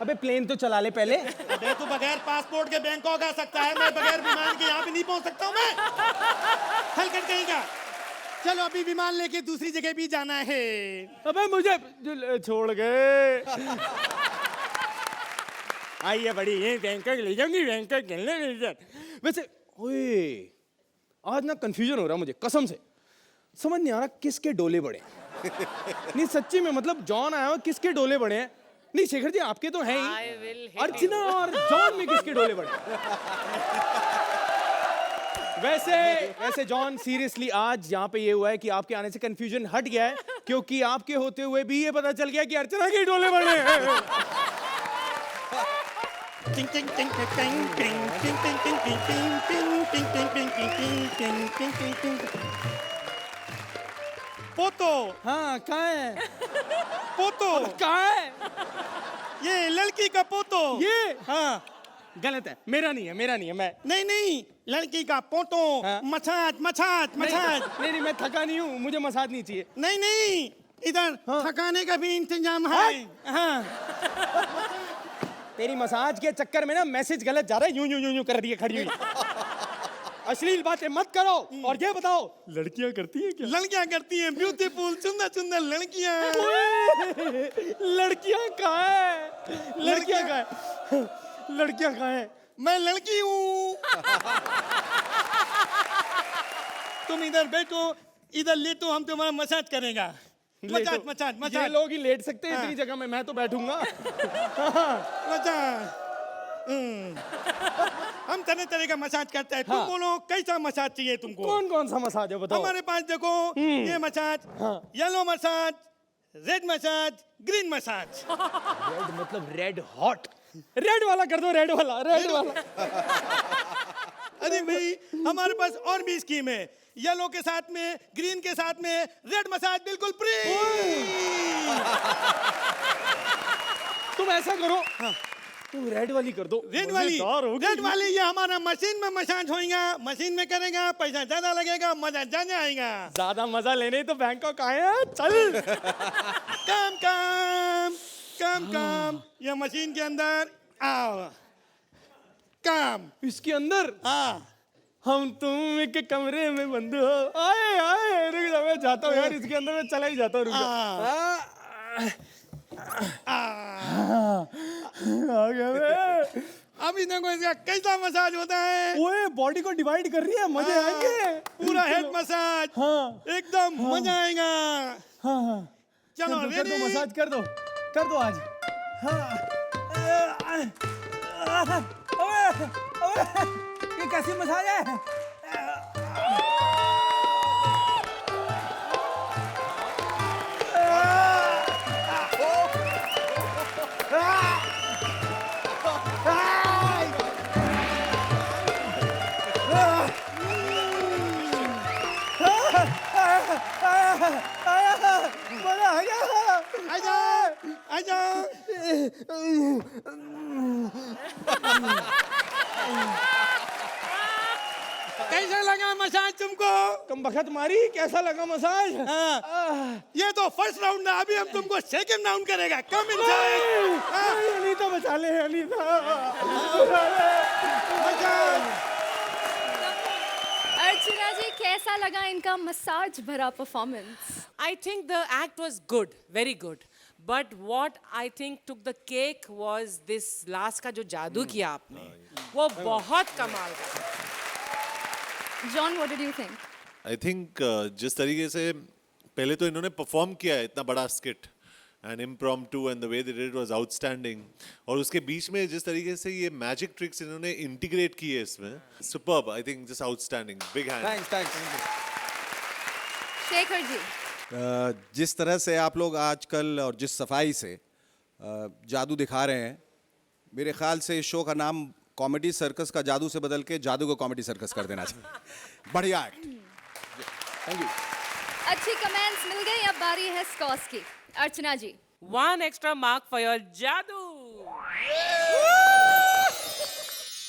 अबे प्लेन तो चला ले पहले। अबे तू बगैर पासपोर्ट के बैंकॉक आ सकता है, मैं बगैर विमान के यहाँ भी नहीं पहुंच सकता हूँ मैं। हलकट कहीं का। चलो अभी विमान लेके दूसरी जगह भी जाना है। अबे मुझे छोड़ गए। आइए बड़ी ये बैंकॉक ले जाऊंगी, बैंकॉक खेलने ले जा। वैसे ओए आज ना कंफ्यूजन हो रहा मुझे, कसम से समझ नहीं आ रहा किसके डोले बड़े। नहीं सच्ची में, मतलब जॉन आया हो किसके डोले बड़े हैं? नहीं शेखर जी आपके तो हैं ही, अर्चना और जॉन में किसके डोले बड़े? वैसे जॉन सीरियसली आज यहाँ पे ये हुआ है कि आपके आने से कंफ्यूजन हट गया है, क्योंकि आपके होते हुए भी ये पता चल गया कि अर्चना के डोले बड़े हैं। पोतो। हाँ कहाँ है? पोतो कहाँ है? ये लड़की का पोतो। ये हाँ गलत है, मेरा नहीं है, मेरा नहीं है। मैं नहीं लड़की का पोतो। हाँ? Massage massage massage. नहीं मैं थका नहीं हूँ, मुझे मसाज नहीं चाहिए। नहीं इधर हाँ? थकाने का भी इंतजाम है। हाँ तेरी मसाज के चक्कर में ना मैसेज गलत जा रहा है, यूं यूं यूं यूं कर रही है खड़ी हुई। अश्लील बातें मत करो और ये बताओ लड़कियां करती हैं क्या? लड़कियां करती हैं, ब्यूटीफुल सुंदर सुंदर लड़कियां। लड़कियां कहाँ है? लड़कियां कहाँ है? लड़कियां कहाँ है? मैं लड़की हूँ। तुम इधर बैठो, इधर लेटो, हम तुम्हारा मसाज करेंगे। मसाज मसाज ये मसाज लोग ही लेट सकते हैं हाँ। इतनी जगह में, मैं तो बैठूंगा। मसाज। हम तरह तरह का मसाज करते हैं। तुम हाँ। बोलो कैसा मसाज चाहिए तुमको? कौन कौन सा मसाज है बताओ? हमारे पास देखो, ये मसाज, हाँ। Yellow massage, red massage, green massage. Red मतलब रेड हॉट। रेड वाला कर दो, रेड वाला, रेड वाला। अरे भाई, हमारे पास और भी स्कीम है। येलो के साथ में, ग्रीन के साथ में, रेड मसाज बिल्कुल फ्री। तुम ऐसा करो, तुम रेड वाली कर दो। रेड वाली, मजेदार होगी। रेड वाली ये हमारा मशीन में मसाज होएगा, मशीन में करेगा, पैसा ज्यादा लगेगा, मजा ज्यादा आएगा। ज्यादा मजा लेने तो बैंकॉक आए हैं, चल। काम काम काम काम, ये मशीन के अंदर आओ, काम। इसके अंदर हाँ, हम तुम एक कमरे में बंद हो। आए आए, रुक जा, मैं जाता हूँ यार, इसके अंदर मैं चला ही जाता हूँ, रुक जा। आ गया मैं। अभी देखो इसका कैसा मसाज होता है। ओए बॉडी को डिवाइड कर रही है, मजे आएंगे। पूरा हेड मसाज, हाँ एकदम मजा आएगा। हाँ हाँ, चलो कर दो रेडी। मसाज कर दो आज। हाँ। ओए, ओए, ये कैसी मसाज है? मजा आ गया। आजा आजा। कैसा लगा मसाज तुमको? कम बखत मारी, कैसा लगा मसाज? ये तो फर्स्ट राउंड है, अभी हम तुमको सेकंड राउंड करेगा। Come inside. अनीता बचा ले, अनीता। अर्चना जी, कैसा लगा इनका मसाज भरा performance? I think the act was good, very good. But what I think took the cake was this last का जो जादू किया आपने, वो बहुत कमाल का। John, what did you think? I think जिस तरीके से पहले तो इन्होंने परफॉर्म किया है इतना बड़ा skit and impromptu and the way they did it was outstanding, और उसके बीच में जिस तरीके से ये मैजिक ट्रिक्स इन्होंने इंटीग्रेट किए इसमें, superb. I think just outstanding, big hand. Thanks. Shekhar ji, जिस तरह से आप लोग आजकल और जिस सफाई से जादू दिखा रहे हैं, मेरे ख्याल से इस शो का नाम कॉमेडी सर्कस का जादू से बदल के जादू को कॉमेडी सर्कस कर देना चाहिए। बढ़िया एक्ट, थैंक यू। अच्छी कमेंट्स मिल गई, अब बारी है स्कॉर्स की। अर्चना जी, 1 extra mark for your जादू।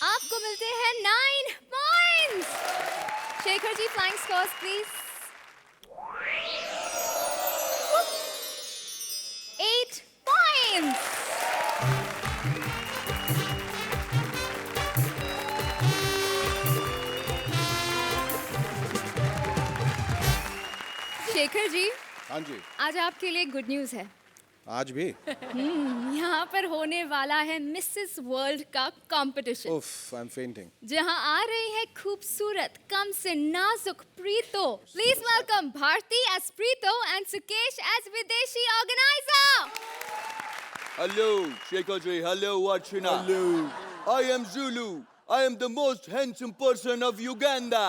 आपको मिलते हैं 9 points. Shekhar ji, flying scores please. 8 points. Shekhar ji, हाँ जी, आज आपके लिए गुड न्यूज है। आज भी? यहाँ पर होने वाला है मिसेस वर्ल्ड का कंपटीशन, उफ, आई एम फेंटिंग। जहाँ आ रही है खूबसूरत कम से नाजुक Preeto. Please welcome Bharti as Preeto and Sukesh as विदेशी organiser. Hello, Shekhar ji. Hello, Archana. Hello. I am Zulu. I am the most handsome person of Uganda.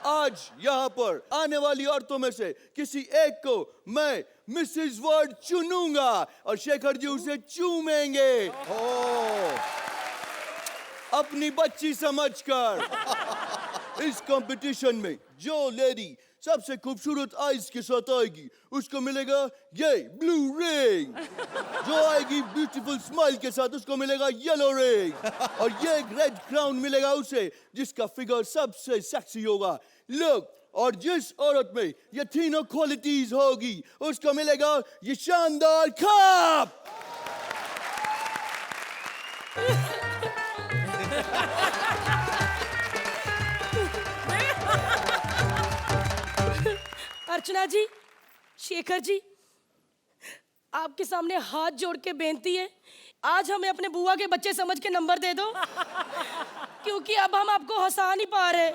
आज यहाँ पर आने वाली औरतों में से किसी एक को मैं मिसेस वर्ल्ड चुनूंगा और शेखर जी उसे चूमेंगे। अपनी बच्ची समझकर। इस कंपटीशन में जो लेडी सबसे खूबसूरत आइज के साथ आएगी उसको मिलेगा ये ब्लू रिंग। जो आएगी ब्यूटीफुल स्माइल के साथ उसको मिलेगा येलो रिंग। और ये रेड क्राउन मिलेगा उसे जिसका फिगर सबसे सेक्सी होगा। लुक, और जिस औरत में ये तीनों क्वालिटीज होगी उसको मिलेगा ये शानदार कप। अर्चना जी, शेखर जी, आपके सामने हाथ जोड़ के बेनती है, आज हमें अपने बुआ के बच्चे समझ के नंबर दे दो, क्योंकि अब हम आपको हंसा नहीं पा रहे।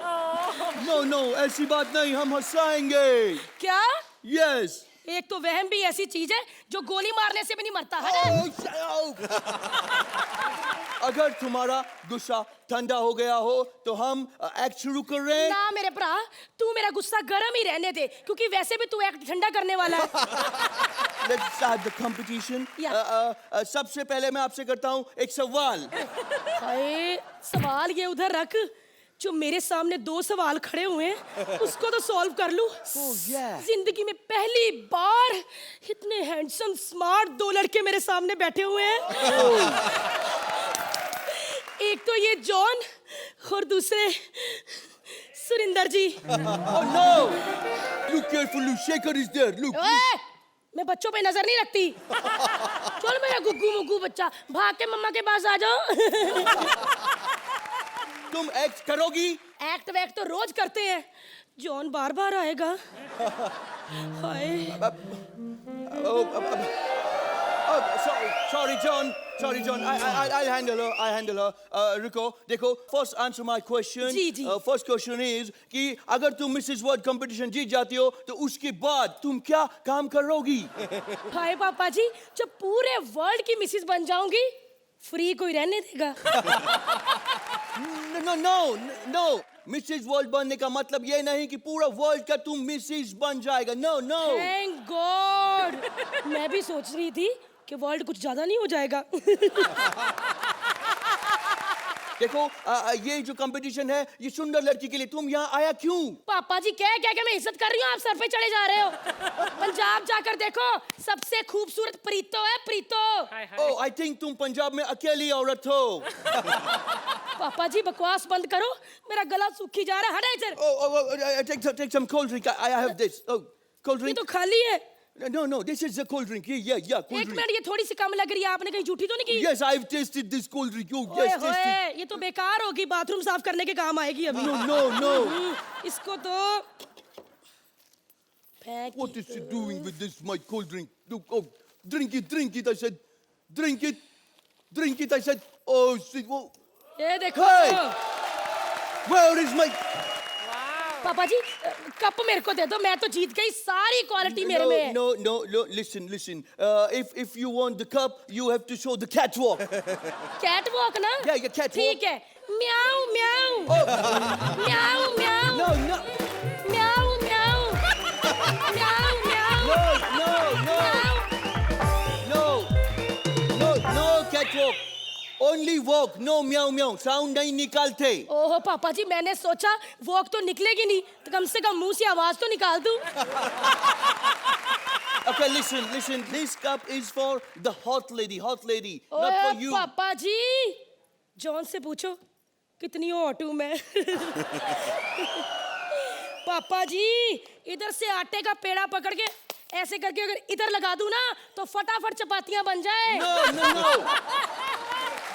नो नो, ऐसी बात नहीं, हम हंसाएंगे। क्या? यस। एक तो वहम भी ऐसी चीज है जो गोली मारने से भी नहीं मरता है ना? अगर तुम्हारा गुस्सा ठंडा हो गया हो तो हम एक्ट शुरू कर रहे हैं। ना मेरे भरा, तू मेरा गुस्सा गर्म ही रहने दे, क्योंकि वैसे भी तू एक्ट ठंडा करने वाला है। Let's start the competition. सबसे पहले मैं आपसे करता हूँ एक सवाल। हाय, सवाल ये उधर रख, जो मेरे सामने दो सवाल खड़े हुए हैं उसको तो सॉल्व कर लूं। जिंदगी में पहली बार इतने हैंडसम स्मार्ट दो लड़के मेरे सामने बैठे हुए हैं। एक तो ये जॉन और दूसरे सुरिंदर जी। Oh no! Look carefully, Shaker is there. Look. ओए, मैं बच्चों पे नजर नहीं रखती। चल मेरा गुग्गू मुग्गू बच्चा, भाग के मम्मा के पास आ जाओ। तुम एक्ट करोगी? एक्ट वैक्ट तो रोज करते हैं, जॉन बार बार आएगा। हाय। Sorry, John. I'll handle her. रुको, देखो. First answer my question. Ji, ji. First question is कि अगर तुम मिसेस वर्ल्ड कंपटीशन जीत जाती हो तो उसके बाद तुम क्या काम करोगी? हाय पापा जी, जब पूरे वर्ल्ड की मिसेस बन जाऊंगी, फ्री कोई रहने देगा? No. मिसेस वर्ल्ड बनने का मतलब ये नहीं कि पूरा वर्ल्ड का तुम मिसेस बन जाएगा. No. Thank God. मैं भी सोच रही थी कि वर्ल्ड कुछ ज्यादा नहीं हो जाएगा। देखो, ये जो कंपटीशन है ये सुंदर लड़की के लिए. तुम यहाँ आया क्यों? पापा जी क्या क्या मैं इज्जत कर रही हूँ, आप सर पे चढ़े जा रहे हो। पंजाब जाकर देखो, सबसे खूबसूरत प्रीतो है, प्रीतो। Oh, I think तुम पंजाब में अकेली औरत हो. पापा जी बकवास बंद करो, मेरा गला सूखी जा रहा है, हटा इधर। Oh, take some cold drink. I have this. Oh, cold ये drink. तो खाली है। No, this is the cold drink. Yeah, cold एक drink. मिनट, ये थोड़ी सी कम लग रही है, आपने कहीं झूठी तो नहीं की? Yes, I've tasted this cold drink. Oh, ओए yes, tasted. होए, ये तो बेकार होगी, बाथरूम साफ करने के काम आएगी अभी। No. इसको तो फेंक। What is she doing with this, my cold drink? Look, oh, drink it, I said. Drink it, I said. Oh, shit. Oh. ये देखो। Hey! Where is my... पापा जी कप मेरे को दे दो, मैं तो जीत गई, सारी क्वालिटी मेरे में है। No, listen. If you want the cup, you have to show the catwalk. Catwalk ना? Yeah, catwalk. ठीक है। म्याऊ म्याऊ। म्याऊ म्याऊ। No. म्याऊ म्याऊ। म्याऊ म्याऊ। No, catwalk. Only walk, no meow. Sound नहीं निकालते. ओहो पापा जी, मैंने सोचा वॉक तो निकलेगी नहीं, तो कम से कम मुंह से आवाज तो निकाल दूं। Okay, listen. This cup is for the hot lady, not for ओए you. पापा जी, जॉन से पूछो कितनी हॉट हूं मैं। पापा जी, इधर से आटे का पेड़ा पकड़ के ऐसे करके अगर इधर लगा दूं ना, तो फटाफट चपातियां बन जाए। No.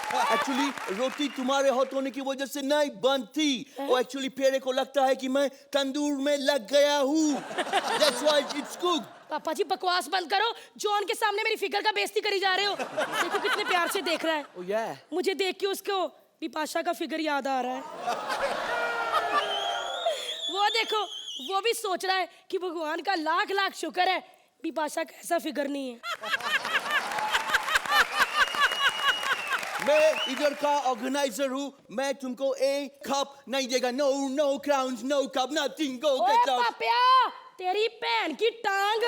Actually, रोटी तुम्हारे हॉट होने की वजह से नहीं बनती. और actually पेड़े को लगता है कि मैं तंदूर में लग गया हूँ. That's why it's cooked. पापा जी बकवास बंद करो, जॉन के सामने मेरी फिगर का बेइज्जती करी जा रहे हो। देखो कितने प्यार से देख रहा है। Oh yeah. मुझे देख के उसको बिपाशा का फिगर याद आ रहा है। वो देखो, वो भी सोच रहा है कि भगवान का लाख शुक्र है बिपाशा का ऐसा फिगर नहीं है। मैं इधर का ऑर्गेनाइजर हूँ. मैं तुमको एक कप नहीं देगा. No crowns, no cup, nothing. Go ओए get out. पापिया, तेरी बहन की टांग।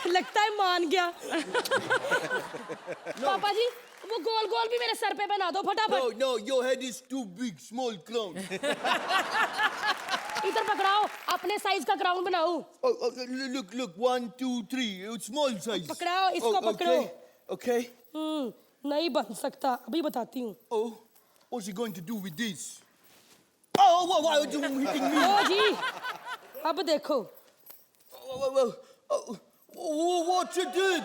लगता है मान गया। पापा जी वो गोल भी मेरे सर पे बना दो फटाफट। No, your head is too big, small clown. इधर पकड़ाओ, अपने साइज का क्राउन बनाओ। Oh, look, 1, 2, 3, it's small size. पकड़ाओ, इसको पकड़ो। Okay. नहीं बन सकता, अभी बताती हूँ। Oh, what's he going to do with this? Oh, why are you hitting me? ओ जी, अब देखो। What you did?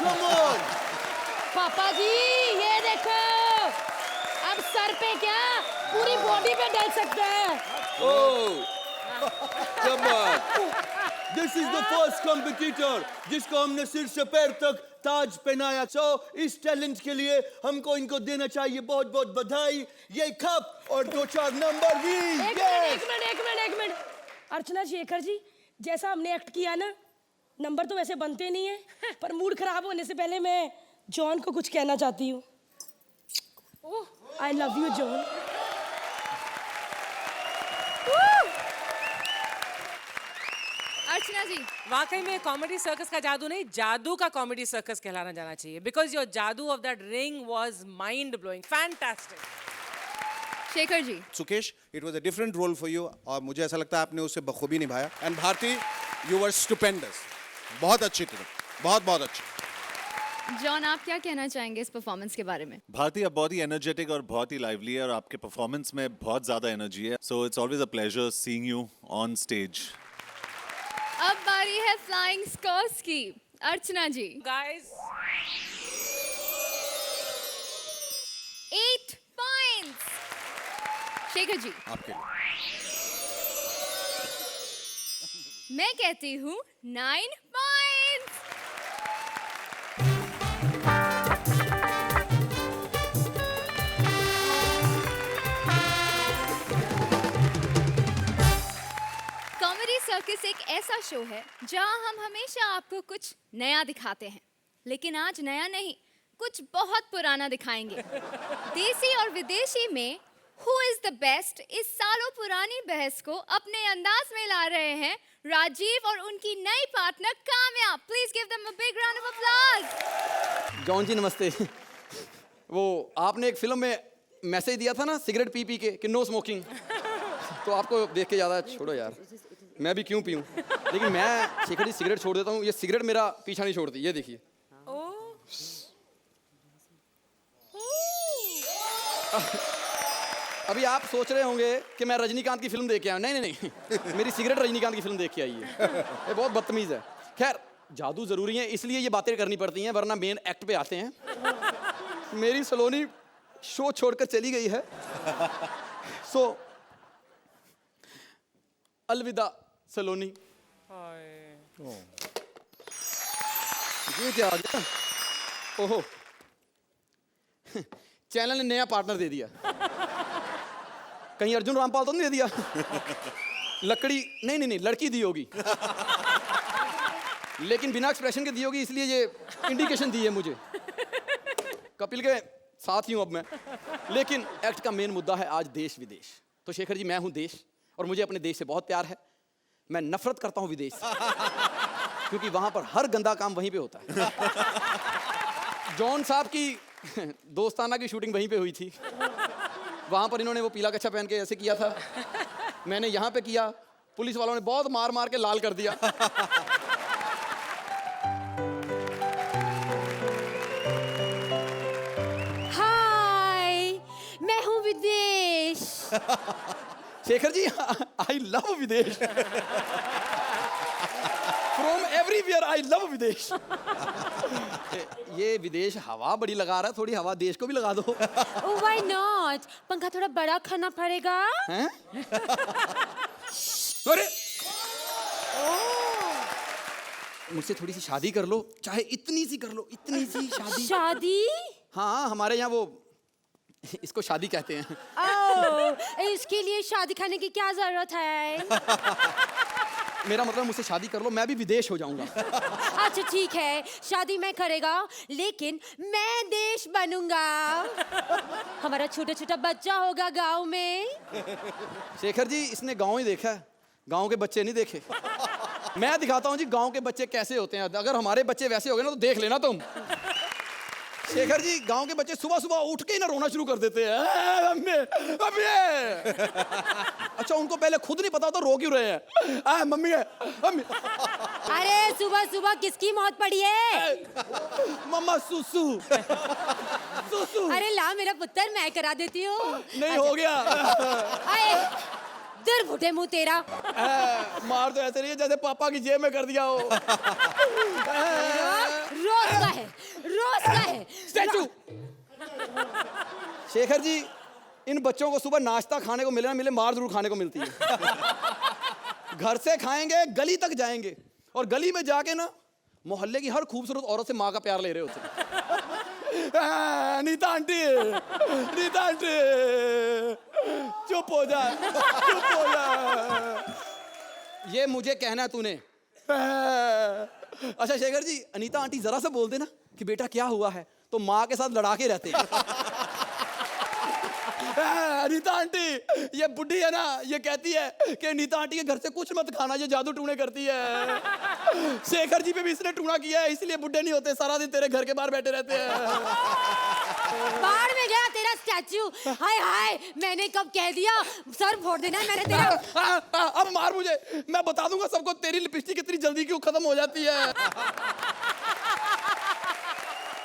Come on. पापा जी ये देखो, अब सर पे क्या पूरी बॉडी हड्डी पे डल सकता है। Oh, come on. This is the first competitor जिसको हमने सिर से पैर तक ताज पहनाया। So इस टैलेंट के लिए हमको इनको देना चाहिए बहुत बहुत बधाई। ये कप और 2-4 नंबर भी। एक मिनट अर्चना शेखर जी, जैसा हमने एक्ट किया ना, नंबर तो वैसे बनते नहीं है, पर मूड खराब होने से पहले मैं जॉन को कुछ कहना चाहती हूँ। I love you John. Archana ji, वाकई में कॉमेडी सर्कस का जादू नहीं, जादू का कॉमेडी सर्कस कहलाना जाना चाहिए, बिकॉज योर जादू of that ring was mind blowing, fantastic. Shekhar ji, Sukesh, it was a different role for you और मुझे ऐसा लगता है आपने उसे बखूबी निभाया। And Bharti, you were stupendous, बहुत अच्छी थी, बहुत बहुत अच्छी। जॉन आप क्या कहना चाहेंगे इस परफॉर्मेंस के बारे में? भारती आप बहुत ही एनर्जेटिक और बहुत ही लाइवली है और आपके परफॉर्मेंस में बहुत ज्यादा एनर्जी है, so it's always a pleasure seeing you on stage. अब बारी है फ्लाइंग स्कॉर्स की। अर्चना जी, गाइस 8 पॉइंट्स। शेखर जी, आपके लिए मैं कहती हूँ 9 पॉइंट्स। कॉमेडी सर्कस एक ऐसा शो है जहां हम हमेशा आपको कुछ नया दिखाते हैं, लेकिन आज नया नहीं, कुछ बहुत पुराना दिखाएंगे। देसी और विदेशी में हु इज द बेस्ट इस सालों पुरानी बहस को अपने अंदाज में ला रहे हैं राजीव और उनकी नई partner Kamya. Please give them a big round of applause. John ji नमस्ते। वो आपने एक फिल्म में मैसेज दिया था ना सिगरेट पी पी के कि नो स्मोकिंग, तो आपको देख के ज़्यादा छोड़ो यार, मैं भी क्यों पीऊँ, लेकिन मैं शेखर जी सिगरेट छोड़ देता हूँ, ये सिगरेट मेरा पीछा नहीं छोड़ती। ये देखिए, अभी आप सोच रहे होंगे कि मैं रजनीकांत की फिल्म देख के आया। नहीं नहीं नहीं, मेरी सिगरेट रजनीकांत की फिल्म देख के आई है। ये बहुत बदतमीज़ है। खैर, जादू ज़रूरी है इसलिए ये बातें करनी पड़ती हैं, वरना मेन एक्ट पे आते हैं। मेरी सलोनी शो छोड़कर चली गई है, सो अलविदा सलोनी। ये क्या आ गया? ओहो, चैनल ने नया पार्टनर दे दिया। कहीं अर्जुन रामपाल तो नहीं दे दिया? लकड़ी नहीं नहीं नहीं, लड़की दी होगी, लेकिन बिना एक्सप्रेशन के दी होगी, इसलिए ये इंडिकेशन दी है मुझे। कपिल के साथ ही हूं अब मैं, लेकिन एक्ट का मेन मुद्दा है आज देश विदेश। तो शेखर जी, मैं हूं देश और मुझे अपने देश से बहुत प्यार है। मैं नफरत करता हूं विदेश से, क्योंकि वहां पर हर गंदा काम वहीं पे होता है। जॉन साहब की दोस्ताना की शूटिंग वहीं पे हुई थी, वहां पर इन्होंने वो पीला कच्छा पहन के ऐसे किया था, मैंने यहाँ पे किया, पुलिस वालों ने बहुत मार मार के लाल कर दिया। हाय, मैं हूँ विदेश। शेखर जी, आई लव विदेश। फ्रॉम एवरीवेयर आई लव विदेश। ये विदेश हवा बड़ी लगा रहा है, थोड़ी हवा देश को भी लगा दो। Oh, why not? पंखा थोड़ा बड़ा खाना पड़ेगा। हैं? अरे, मुझसे थोड़ी सी शादी कर लो, चाहे इतनी सी कर लो, इतनी सी शादी। शादी? हाँ, हमारे यहाँ वो इसको शादी कहते हैं। ओह, इसके लिए शादी करने की क्या जरूरत है? मेरा मतलब मुझसे शादी कर लो, मैं भी विदेश हो जाऊंगा। अच्छा ठीक है, शादी मैं करेगा, लेकिन मैं देश बनूंगा। हमारा छोटा छोटा बच्चा होगा गांव में। शेखर जी, इसने गांव ही देखा है, गांव के बच्चे नहीं देखे। मैं दिखाता हूँ जी गांव के बच्चे कैसे होते हैं। अगर हमारे बच्चे वैसे हो गए ना तो देख लेना तुम। शेखर जी, गांव के बच्चे सुबह सुबह उठ के ही ना रोना शुरू कर देते हैं। Mummy, mummy. अच्छा, उनको पहले खुद नहीं पता तो रो क्यों रहे हैं? Mummy, mummy. अरे सुबह सुबह किसकी मौत पड़ी है? मम्मा, सुसु। सुसु। अरे ला मेरा पुत्र, मैं करा देती हूँ। नहीं हो गया। अरे दूर फुटे मुंह तेरा। मार तो ऐसे रही है जैसे पापा की जेब में कर दिया हो। रोज का है, रोज का है। स्टैचू। शेखर जी, इन बच्चों को सुबह नाश्ता खाने को मिले ना मिले, मार जरूर खाने को मिलती है। घर से खाएंगे, गली तक जाएंगे और गली में जाके ना मोहल्ले की हर खूबसूरत औरत से माँ का प्यार ले रहे होते हैं। नीता आंटी, नीता आंटी, चुप हो जा, चुप हो जा। ये मुझे कहना है तूने? अच्छा शेखर जी, अनीता आंटी जरा सा बोल देना कि बेटा क्या हुआ है, तो माँ के साथ लड़ा के रहते हैं। अनीता आंटी, ये बुढ़ी है ना, ये कहती है कि अनीता आंटी के घर से कुछ मत खाना, ये जादू टूने करती है। शेखर जी पे भी इसने टूना किया है, इसलिए बुढ़े नहीं होते, सारा दिन तेरे घर के बाहर बैठे रहते हैं। बाहर में गया तेरा स्टैचू। हाय हाय, मैंने कब कह दिया, सर फोड़ देना मैंने तेरा। अब मार मुझे, मैं बता दूंगा सबको तेरी लिपस्टिक कितनी जल्दी क्यों खत्म हो जाती है।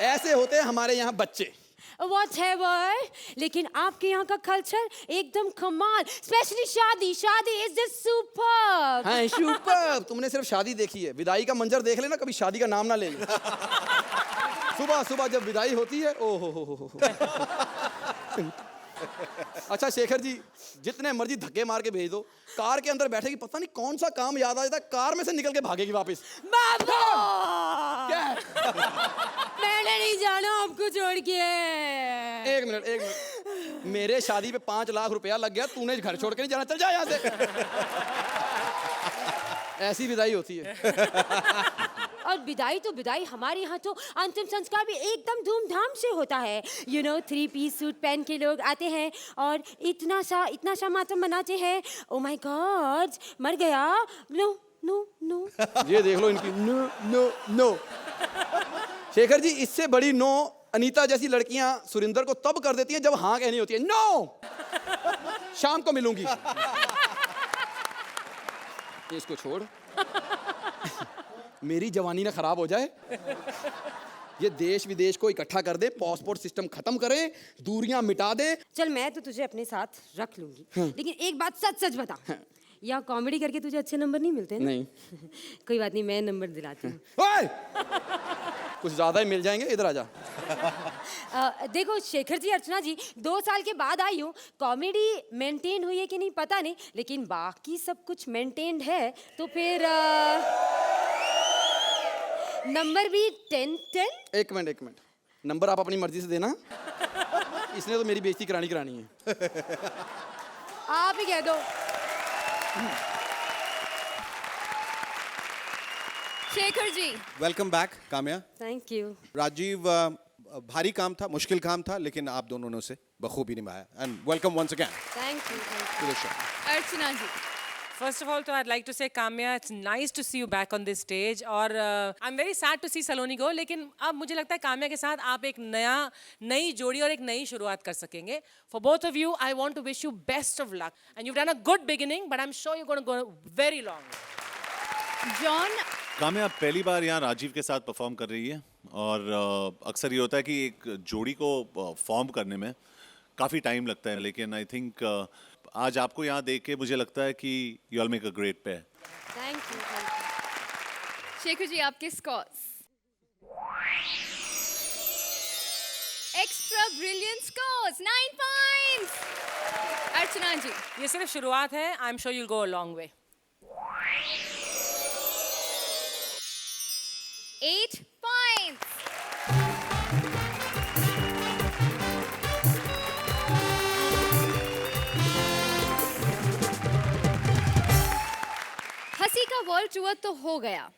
ऐसे होते हैं हमारे यहाँ बच्चे। Whatever, लेकिन आपके यहाँ का कल्चर एकदम कमाल, स्पेशली शादी। शादी इज द सुपर। हाँ सुपर। तुमने सिर्फ शादी देखी है, विदाई का मंजर देख लेना, कभी शादी का नाम ना ले। सुबह सुबह जब विदाई होती है, ओ हो। अच्छा शेखर जी, जितने मर्जी धक्के मार के भेज दो, कार के अंदर बैठेगी, पता नहीं कौन सा काम याद आ जाता है, कार में से निकल के भागेगी वापस। बाबू, क्या? मैंने नहीं जाना आपको छोड़ के। एक मिनट। मेरे शादी पे 5 लाख रुपया लग गया, तूने घर छोड़ के नहीं जाना, चल जा यहाँ से। ऐसी विदाई होती है। और विदाई तो विदाई, हमारे यहाँ तो अंतिम संस्कार भी एकदम धूमधाम से होता है। 3 पीस सूट पहन के लोग आते हैं और इतना सा मातम मनाते हैं। ओ माय गॉड, मर गया। नो। ये देख लो इनकी नो। शेखर जी, इससे बड़ी नो अनीता जैसी लड़कियां सुरिंदर को तब कर देती हैं जब हाँ कहनी होती है। नो, शाम को मिलूंगी। इसको छोड़। मेरी जवानी ना खराब हो जाए। ये देश विदेश को इकट्ठा कर दे, पासपोर्ट सिस्टम खत्म करे, दूरियां मिटा दे। चल, मैं तो तुझे अपने साथ रख लूंगी, लेकिन एक बात सच बता, यहाँ कॉमेडी करके तुझे अच्छे नंबर नहीं मिलते ना? नहीं। कोई बात नहीं, मैं नंबर दिलाती हूँ। कुछ ज्यादा ही मिल जाएंगे, इधर आजा। देखो शेखर जी, अर्चना जी, 2 साल के बाद आई हूँ। कॉमेडी मेंटेन हुई है कि नहीं पता नहीं, लेकिन बाकी सब कुछ मेंटेन्ड है, तो फिर नंबर भी 10। एक मिनट, नंबर आप अपनी मर्जी से देना। इसने तो मेरी बेइज्जती करानी है। आप ही कह दो। Shekhar ji, welcome back Kamya. Thank you. Rajiv, भारी काम था, मुश्किल काम था, लेकिन आप दोनों ने उसे बखूबी निभाया। And welcome once again thank you. To the show. Archana ji, First of all, तो I'd like to say, Kamya, it's nice to see you back on this stage. और I'm very sad to see Saloni go. लेकिन अब मुझे लगता है काम्या के साथ आप एक नई जोड़ी और एक नई शुरुआत कर सकेंगे. For both of you, I want to wish you best of luck. And you've done a good beginning, but I'm sure you're going to go very long. John, Kamya पहली बार यहाँ राजीव के साथ परफॉर्म कर रही है और अक्सर ये होता है कि एक जोड़ी को फॉर्म करने में काफ़ी टाइम लगता है, लेकिन आई थिंक आज आपको यहाँ देख के मुझे लगता है कि you all make a great pair. Thank you. Shekhar ji, आपके scores. Extra brilliant scores 9 points. Archana ji, ये सिर्फ शुरुआत है. I'm sure you'll go a long way. 8 points. हंसी का वर्ल्ड टूर तो हो गया,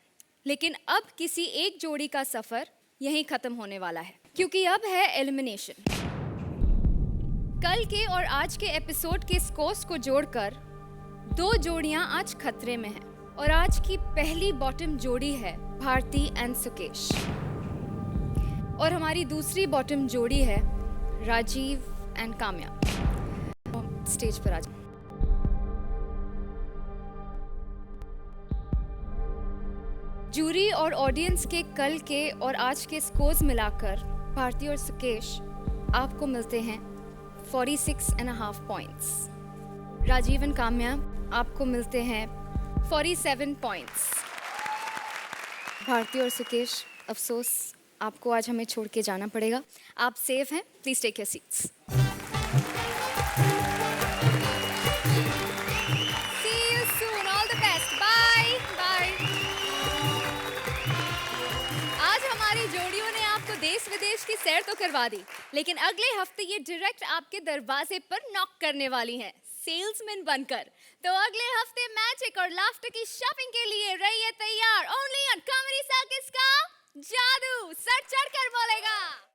लेकिन अब किसी एक जोड़ी का सफर यहीं खत्म होने वाला है, क्योंकि अब है एलिमिनेशन। कल के और आज के एपिसोड के स्कोर्स को जोड़कर 2 जोड़ियां आज खतरे में हैं, और आज की पहली बॉटम जोड़ी है भारती एंड सुकेश, और हमारी दूसरी बॉटम जोड़ी है राजीव एंड काम्या। स्टेज पर आ जाओ। जूरी और ऑडियंस के कल के और आज के स्कोर्स मिलाकर भारती और सुकेश आपको मिलते हैं 46.5 पॉइंट्स। राजीव एंड काम्या आपको मिलते हैं 47 पॉइंट्स। भारती और सुकेश, अफसोस आपको आज हमें छोड़ के जाना पड़ेगा। आप सेफ हैं, प्लीज टेक योर सीट्स। सैर तो करवा दी, लेकिन अगले हफ्ते ये डायरेक्ट आपके दरवाजे पर नॉक करने वाली हैं, सेल्समैन बनकर। तो अगले हफ्ते मैजिक और लाफ्टर की शॉपिंग के लिए रहिए तैयार। ओनली ऑन कॉमेडी सर्कस का जादू सर चढ़कर बोलेगा।